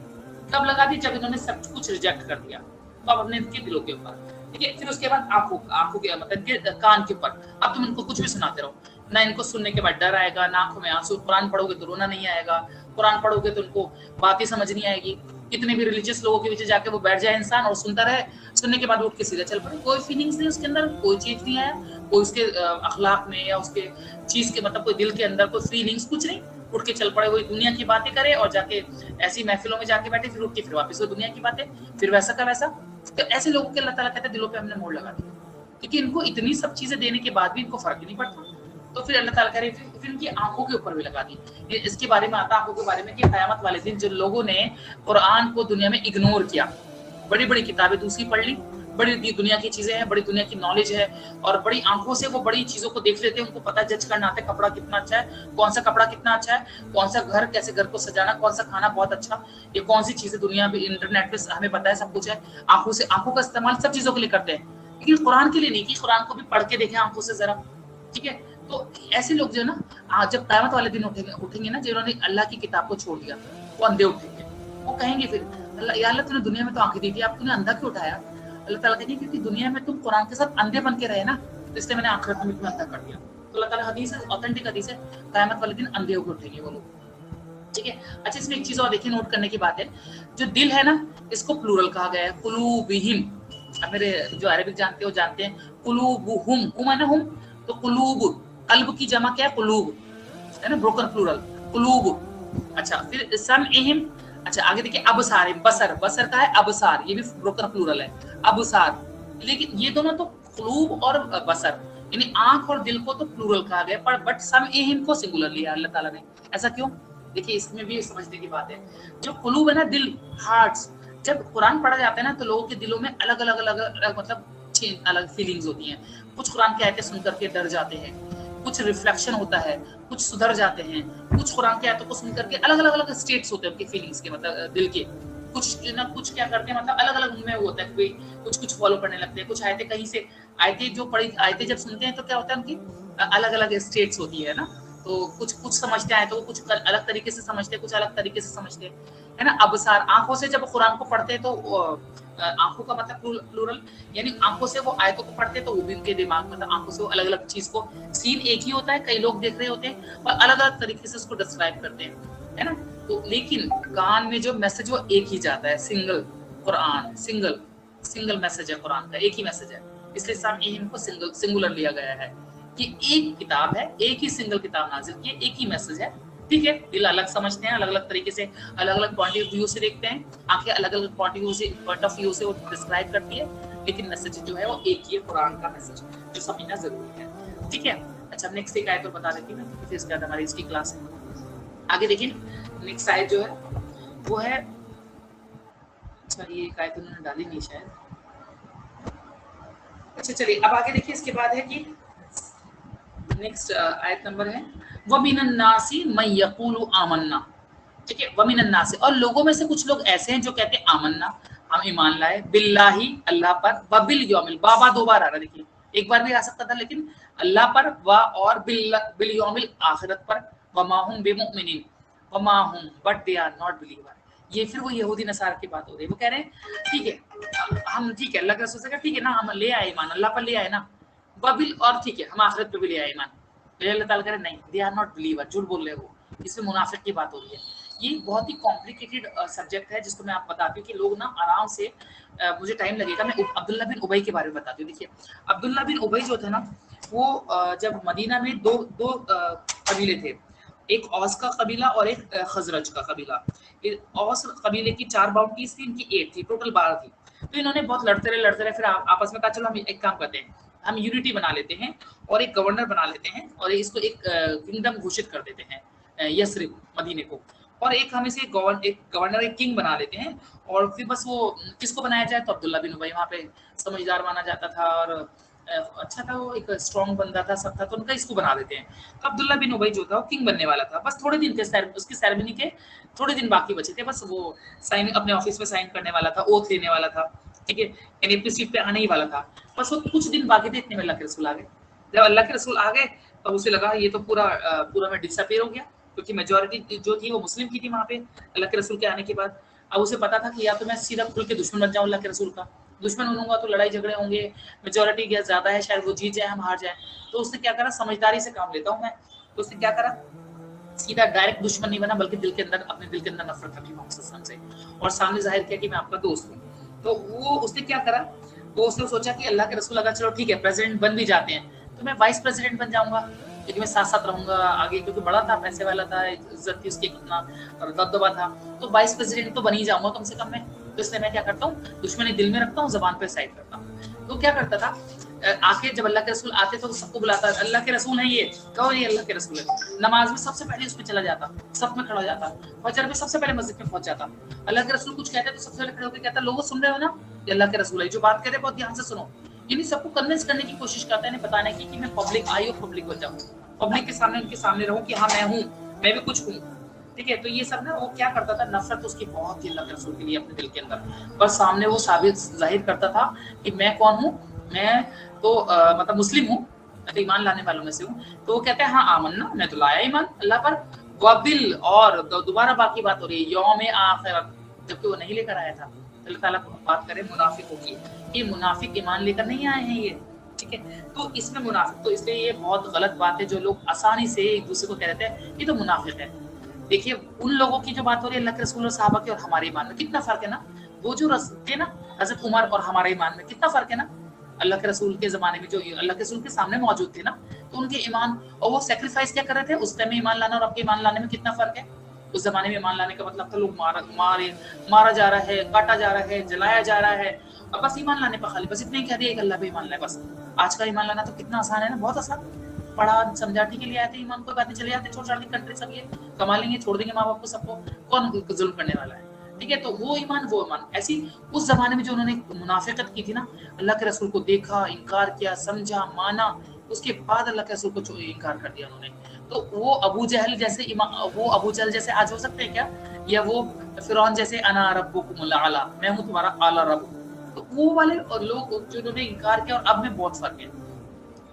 कब लगा दी, जब इन्होंने सब कुछ रिजेक्ट कर दिया, तो अब हमने इनके दिलों के ऊपर, ठीक है। फिर उसके बाद आंखों के मतलब इनके कान के ऊपर, अब तुम इनको कुछ भी सुनाते रहो, ना इनको सुनने के बाद डर आएगा, ना आंखों में आंसू। कुरान पढ़ोगे तो रोना नहीं आएगा, कुरान पढ़ोगे तो उनको बातें समझ नहीं आएगी। कितने भी रिलीजियस लोगों के पीछे जाके वो बैठ जाए इंसान और सुनता रहे, सुनने के बाद उठ के सीधा चल पड़े, कोई फीलिंग्स नहीं उसके अंदर, कोई चीज नहीं आया, कोई उसके अखलाक में या उसके चीज के मतलब कोई दिल के अंदर कोई फीलिंग्स, कुछ नहीं, उठ के चल पड़े, वही दुनिया की बातें करे और जाके ऐसी महफिलों में जाके बैठे, फिर उठ के फिर वापस वो दुनिया की बातें, फिर वैसा का वैसा। तो ऐसे लोगों के अल्लाह ताला कहते हैं दिलों पे हमने मोड़ लगा दिया, क्योंकि इनको इतनी सब चीजें देने के बाद भी इनको फर्क ही नहीं पड़ता। तो फिर अल्लाह ताला कह रहे फिर इनकी आंखों के ऊपर भी लगा दी। इसके बारे में आता आंखों के बारे में कि क़यामत वाले दिन जो लोगों ने कुरान को दुनिया में इग्नोर किया, बड़ी बड़ी किताबें दूसरी पढ़ ली, बड़ी दुनिया की चीजें हैं, बड़ी दुनिया की नॉलेज है, और बड़ी आंखों से वो बड़ी चीजों को देख लेते हैं, उनको पता जज करना आता है, कपड़ा कितना अच्छा है, कौन सा कपड़ा कितना अच्छा है, कौन सा घर, कैसे घर को सजाना, कौन सा खाना बहुत अच्छा, ये कौन सी चीजें दुनिया में इंटरनेट पे हमें पता है, सब कुछ है। आंखों से, आंखों का इस्तेमाल सब चीजों के लिए करते हैं, लेकिन कुरान के लिए नहीं, कि कुरान को भी पढ़ के देखें आंखों से जरा, ठीक है। तो ऐसे लोग जो है ना, जब क़यामत वाले दिन उठेंगे ना, जिन्होंने अल्लाह की किताब को छोड़ दिया, वो अंधे उठेंगे। वो कहेंगे फिर अल्लाह, या अल्लाह तूने दुनिया में तो आंखें दी थी, अब तूने अंधा क्यों उठाया? अल्लाह ताला कहते हैं क्योंकि दुनिया में तुम कुरान के साथ अंधे बन के रहे ना, तो इसलिए मैंने आखिरत में तुम्हें अंधा कर दिया। तो अल्लाह ताला, हदीस है, ऑथेंटिक हदीस है, क़यामत वाले दिन अंधे होकर उठेंगे वो लोग, ठीक है। अच्छा, इसमें एक चीज और देखिए, नोट करने की बात है, जो दिल है ना, इसको प्लूरल कहा गया है, कुलूबिहिम। अब मेरे जो अरबिक जानते हो जानते हैं, कुलूबुहुम, हुम है ना, हुम, तो कुलूब, कल्ब की जमा क्या है, कुलूब है ना, ब्रोकन प्लूरल, कुलूब। अच्छा, फिर समइहिम, अच्छा आगे देखिए, अबसार, बसर, बसर का है अबसार, ये भी ब्रोकन प्लूरल है, अबसार। लेकिन ये दोनों तो कुलूब और बसर, यानी आंख और दिल को तो प्लूरल कहा गया, पर बट समइहिम को सिंगुलर लिया अल्लाह ताला ने। ऐसा क्यों? देखिए, इसमें भी समझने की बात है। जो कुलूब है ना, दिल, हार्ट्स, जब कुरान पढ़ा जाता है ना, तो लोगों के दिलों में अलग अलग अलग अलग मतलब अलग फीलिंग्स होती हैं। कुछ कुरान की आयतें सुन करके डर जाते हैं, कुछ रिफ्लेक्शन होता है, कुछ सुधर जाते हैं, कुछ कुरान की आयतों को सुन करके अलग अलग अलग स्टेट्स होते हैं उनकी फीलिंग्स के, मतलब दिल के। कुछ ना कुछ क्या करते हैं, मतलब अलग अलग उनमें वो होता है, कोई कुछ कुछ फॉलो करने लगते हैं। कुछ आयतें कहीं से, आयतें जो पढ़ी, आयतें जब सुनते हैं तो क्या होता है, उनकी अलग अलग स्टेट्स होती है ना। तो कुछ कुछ समझते हैं तो कुछ अलग तरीके से समझते हैं, कुछ अलग तरीके से समझते हैं, है ना। अबसार, आंखों से जब कुरान को पढ़ते हैं तो आंखों का मतलब प्लूरल, यानी आंखों से वो आयतों को पढ़ते हैं तो वो भी उनके दिमाग में, मतलब आंखों से वो अलग अलग चीज को, सीन एक ही होता है, कई लोग देख रहे होते हैं और अलग अलग तरीके से उसको डिस्क्राइब करते हैं, है ना। तो लेकिन कान में जो मैसेज वो एक ही जाता है, सिंगल कुरान, सिंगल मैसेज है कुरान का, एक ही मैसेज है, इसलिए समइहिम को सिंगुलर लिया गया है कि एक किताब है, एक ही सिंगल किताब नाजिल की है, एक ही मैसेज है, ठीक है। दिल अलग समझते हैं, अलग अलग तरीके से, अलग अलग पॉइंट ऑफ व्यू से देखते हैं, आंखें अलग अलग पॉइंट ऑफ व्यू से वो डिस्क्राइब करती है, लेकिन मैसेज जो है वो एक ही है, कुरान का मैसेज, जो समझना जरूरी है, ठीक है। अच्छा, नेक्स्ट एक आयत और बता देती हूँ, फिर इसके बाद हमारी इसकी क्लास है। आगे देखिए, नेक्स्ट आयत जो है वो है, अच्छा ये एक आयत उन्होंने डाली नहीं शायद। अच्छा चलिए, अब आगे देखिए, इसके बाद है कि नेक्स्ट आयत नंबर है, वमिनन नासी मन यक़ूलु आमन्ना, ठीक है। वमिनन नासी, और लोगों में से कुछ लोग ऐसे हैं जो कहते हैं आमन्ना, हम ईमान लाए, बिल्लाही, अल्लाह पर, व बिल यौमिल, बाबा दो बार आ रहा है, देखिए एक बार भी आ सकता था, लेकिन अल्लाह पर, व और बिल यौमिल आखिरत पर, व मा हुम बिमुमिनीन, वमा हुम but they are not believer. ये फिर वो यहूदी नसार की बात हो रही है। वो कह रहे हैं ठीक है हम ठीक है अल्लाह के रसूल से ठीक है ना, हम ले आए ईमान, अल्लाह पर ले आए ना वबिल, और ठीक है हम आखिरत पे भी ले आए ईमान। अल्लाह ताला कह रहे नहीं, दे आर नॉट बिलीवर, झूठ बोल रहे हो। इसमें मुनाफिक की बात हो रही है। ये बहुत ही कॉम्प्लिकेटेड सब्जेक्ट है जिसको मैं आप बताती हूँ कि लोग ना आराम से मुझे टाइम लगेगा। मैं अब्दुल्ला बिन उबई के बारे में बताती हूँ। देखिए अब्दुल्ला बिन उबई जो थे ना वो जब मदीना में दो कबीले थे, एक औस का कबीला और एक खजरज का कबीला। औस कबीले की 4 बाउंड्रीज थी, इनकी 8 थी, टोटल 12 थी। तो इन्होंने बहुत लड़ते रहे फिर आपस में कहा चलो हम एक काम करते हैं, हम यूनिटी बना लेते हैं और एक गवर्नर बना लेते हैं और इसको एक किंगडम घोषित कर देते हैं यसरिब मदीने को, और एक हम इसे एक गवर्नर एक किंग बना लेते हैं। और फिर बस वो किसको बनाया जाए, तो अब्दुल्ला बिन उबई वहाँ पे समझदार माना जाता था और अच्छा था, वो एक स्ट्रॉन्ग बंदा था, सब था, तो उनका इसको बना देते हैं। तो अब्दुल्ला बिन उबई जो था वो किंग बनने वाला था। बस थोड़े दिन थे उसकी सेरेमनी के, थोड़े दिन बाकी बचे थे, बस वो साइन अपने ऑफिस में साइन करने वाला था, ओथ लेने वाला था, ठीक है, यानी अपनी सीट पे आने ही वाला था। बस वो कुछ दिन बाकी थे, इतने में अल्लाह के रसूल आ गए। जब अल्लाह के रसूल आ गए तो उसे लगा ये तो पूरा में डिसअपीयर हो गया, क्योंकि मेजोरिटी जो थी वो मुस्लिम की थी वहाँ पे अल्लाह के रसूल के आने के बाद। अब उसे पता था कि या तो मैं सीधा खुल के दुश्मन बन जाऊँ अल्लाह के रसूल का, दुश्मन बनूंगा तो लड़ाई झगड़े होंगे, मेजोरिटी ज्यादा है, शायद वो जीत जाए हम हार जाए। तो उसने क्या करा, समझदारी से काम लेता हूँ मैं, तो उसने क्या करा, सीधा डायरेक्ट दुश्मन नहीं बना, बल्कि अपने दिल के अंदर नफरत रखी मोहम्मद से, और सामने जाहिर किया कि मैं आपका दोस्त हूँ। तो वो उसने क्या करा, वो उसने सोचा कि अल्लाह के रसूल अगर चलो ठीक है प्रेसिडेंट बन भी जाते हैं तो मैं वाइस प्रेसिडेंट बन जाऊंगा, क्योंकि मैं साथ साथ रहूंगा आगे, क्योंकि बड़ा था, पैसे वाला था, इज्जत थी उसकी, कितना दबदबा था, तो वाइस प्रेसिडेंट तो बन ही जाऊंगा कम से कम मैं। तो इसलिए मैं क्या करता हूँ, दुश्मनी दिल में रखता हूँ, जबान पे साइड करता हूँ। तो क्या करता था, आके जब अल्लाह के रसूल आते तो सबको बुलाता, अल्लाह के रसूल है ये, कहो ये अल्लाह के रसूल है। नमाज में सबसे पहले उसमें चला जाता, सब में खड़ा हो जाता, फजर में सबसे पहले मस्जिद में पहुंच जाता। अल्लाह के रसूल कुछ कहते तो सबसे पहले खड़े होकर कहता, लोगों सुन रहे हो ना, ये अल्लाह के रसूल है, जो बात कहते हैं बहुत ध्यान से सुनो। यानी सबको कन्विंस करने की कोशिश करता है, बताने की कि मैं पब्लिक आई और पब्लिक बन जाऊँ, पब्लिक के सामने उनके सामने रहूं कि हाँ मैं हूँ, मैं भी कुछ हूँ, ठीक है। तो ये सब ना वो क्या करता था, नफरत उसकी बहुत थी अल्लाह के रसूल के लिए अपने दिल के अंदर, पर सामने वो साबित जाहिर करता था कि मैं कौन हूँ, मैं तो मतलब मुस्लिम हूँ, मैं तो ईमान लाने वालों में से हूँ। तो वो कहते हैं हाँ आमन्ना, मैं तो लाया ईमान अल्लाह पर, वबिल, और दोबारा बाकी बात हो रही है यौम आखिरत, जबकि वो नहीं लेकर आया था। अल्लाह ताला बात करे मुनाफिकों की, ये मुनाफिक ईमान लेकर नहीं आए हैं ये, ठीक है। तो इसमें मुनाफिक, तो इसलिए ये बहुत गलत बात है जो लोग आसानी से एक दूसरे को कह देते हैं ये तो मुनाफिक है। देखिए उन लोगों की जो बात हो रही है अल्लाह के रसूल और सहाबा की और हमारे ईमान में कितना फर्क है ना। वो जो थे ना हजरत उमर और हमारे ईमान में कितना फर्क है ना। अल्लाह के रसूल के जमाने में जो अल्लाह के रसूल के सामने मौजूद थे ना, तो उनके ईमान और वो सेक्रीफाइस क्या कर रहे थे उस टाइम में, ईमान लाना और आपके ईमान लाने में कितना फर्क है। उस जमाने में ईमान लाने का मतलब था लोग मारा जा रहा है, काटा जा रहा है, जलाया जा रहा है, और बस ईमान लाने पर खाली बस इतना ही कह दिया कि अल्लाह पे ईमान लाए बस। आज का ईमान लाना तो कितना आसान है ना, बहुत आसान, पढ़ा समझा ठीक है ले आते ईमान, कोई बात नहीं, चले जाते, छोड़ छाड़ दी कंट्री सब, ये कमा लेंगे, छोड़ देंगे माँ बाप को, सबको, कौन जुल्म करने वाला है, ठीक है। तो वो ईमान ऐसी उस जमाने में जो उन्होंने मुनाफिकत की थी ना, अल्लाह के रसूल को देखा, इनकार किया, समझा, माना, उसके बाद अल्लाह के रसूल को इनकार कर दिया उन्होंने। तो वो अबू जहल जैसे आज हो सकते हैं क्या, या वो फिरौन जैसे अना रब्बुकुमुल आला, मैं हूँ तुम्हारा आला रब, तो वो वाले और लोग जो उन्होंने इनकार किया और अब में बहुत फर्क है,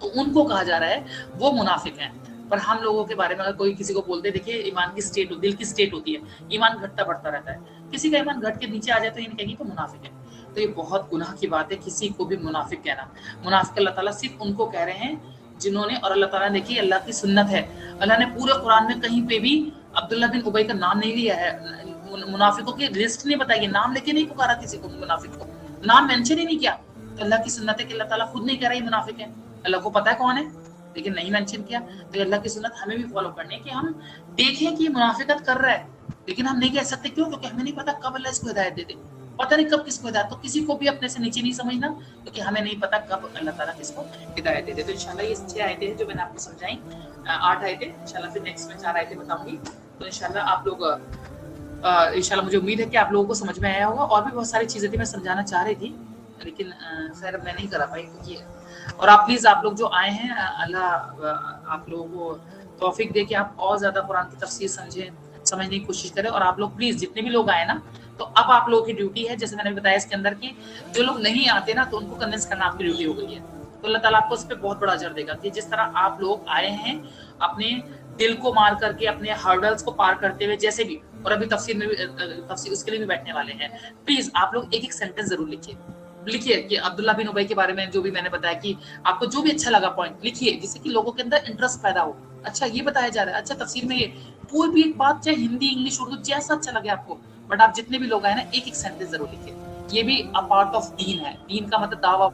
तो उनको कहा जा रहा है वो मुनाफिक हैं। पर हम लोगों के बारे में अगर कोई किसी को बोलते हैं, देखिए ईमान की स्टेट, दिल की स्टेट होती है, ईमान घटता बढ़ता रहता है, किसी का ईमान घट के नीचे आ जाए तो ये कहेंगे तो मुनाफिक है। तो ये बहुत गुनाह की बात है किसी को भी मुनाफिक कहना। मुनाफिक अल्लाह ताला सिर्फ उनको कह रहे हैं जिन्होंने, और अल्लाह ताला देखिए अल्लाह की सुन्नत है, अल्लाह ने पूरे कुरान में कहीं पे भी अब्दुल्ला बिन उबई का नाम नहीं लिया है, मुनाफिकों की लिस्ट नहीं बताई, नाम लेके नहीं पुकारा किसी को, मुनाफिक को नाम मेंशन ही नहीं किया। तो अल्लाह की सुन्नत है कि अल्लाह ताला खुद नहीं कह रहा है मुनाफिक है, अल्लाह को पता है कौन है, लेकिन नहीं मेंशन किया। तो अल्लाह की सुन्नत हमें भी फॉलो करनी है कि हम देखें कि ये मुनाफिकत कर रहा है, लेकिन हम नहीं कह सकते, क्यों, क्योंकि हमें नहीं पता कब अल्लाह इसको हिदायत दे दे, पता नहीं कब किसको हिदायत। तो किसी को भी अपने से नीचे नहीं समझना, क्योंकि हमें नहीं पता कब अल्लाह ताला किसको हिदायत दे दे। तो इंशाल्लाह ये 6 आयतें हैं जो मैंने आपको समझाई, 8 आयतें, इंशाल्लाह फिर नेक्स्ट में 4 आयतें बताऊंगी। तो इंशाल्लाह आप लोग इंशाल्लाह मुझे उम्मीद है कि आप लोगों को समझ में आया होगा। और भी बहुत सारी चीजें थी मैं समझाना चाह रही थी, लेकिन खैर मैं नहीं करा पाई, क्योंकि और आप प्लीज आप लोग जो आए हैं, अल्लाह आप लोगों को तौफीक दे कि आप और ज्यादा कुरान की तफसीर समझने की कोशिश करें। और आप लोग प्लीज जितने भी लोग आए ना, तो अब आप लोगों की ड्यूटी है, जैसे मैंने बताया इसके अंदर की जो लोग नहीं आते ना, तो उनको कन्विंस करना आपकी ड्यूटी हो गई है। तो अल्लाह ताला आपको उस पर बहुत बड़ा अजर देगा कि जिस तरह आप लोग आए हैं, अपने दिल को मार करके अपने हर्डल्स को पार करते हुए, जैसे भी, और अभी तफसीर में भी तफसीर उसके लिए भी बैठने वाले हैं। प्लीज आप लोग एक एक सेंटेंस जरूर लिखिए कि अब्दुल्ला बिन उबई के बारे में जो भी मैंने बताया, कि आपको जो भी अच्छा लगा पॉइंट लिखिए, जिससे कि लोगों के अंदर इंटरेस्ट पैदा हो। अच्छा ये बताया जा रहा है, अच्छा तफसीर में ये कोई भी एक बात, चाहे हिंदी इंग्लिश उर्दू जैसा अच्छा लगे आपको, बट आप जितने भी लोग आए ना एक एक सेंटेंस जरूर लिखिए। ये भी अ पार्ट ऑफ दीन है। दीन का मतलब दावा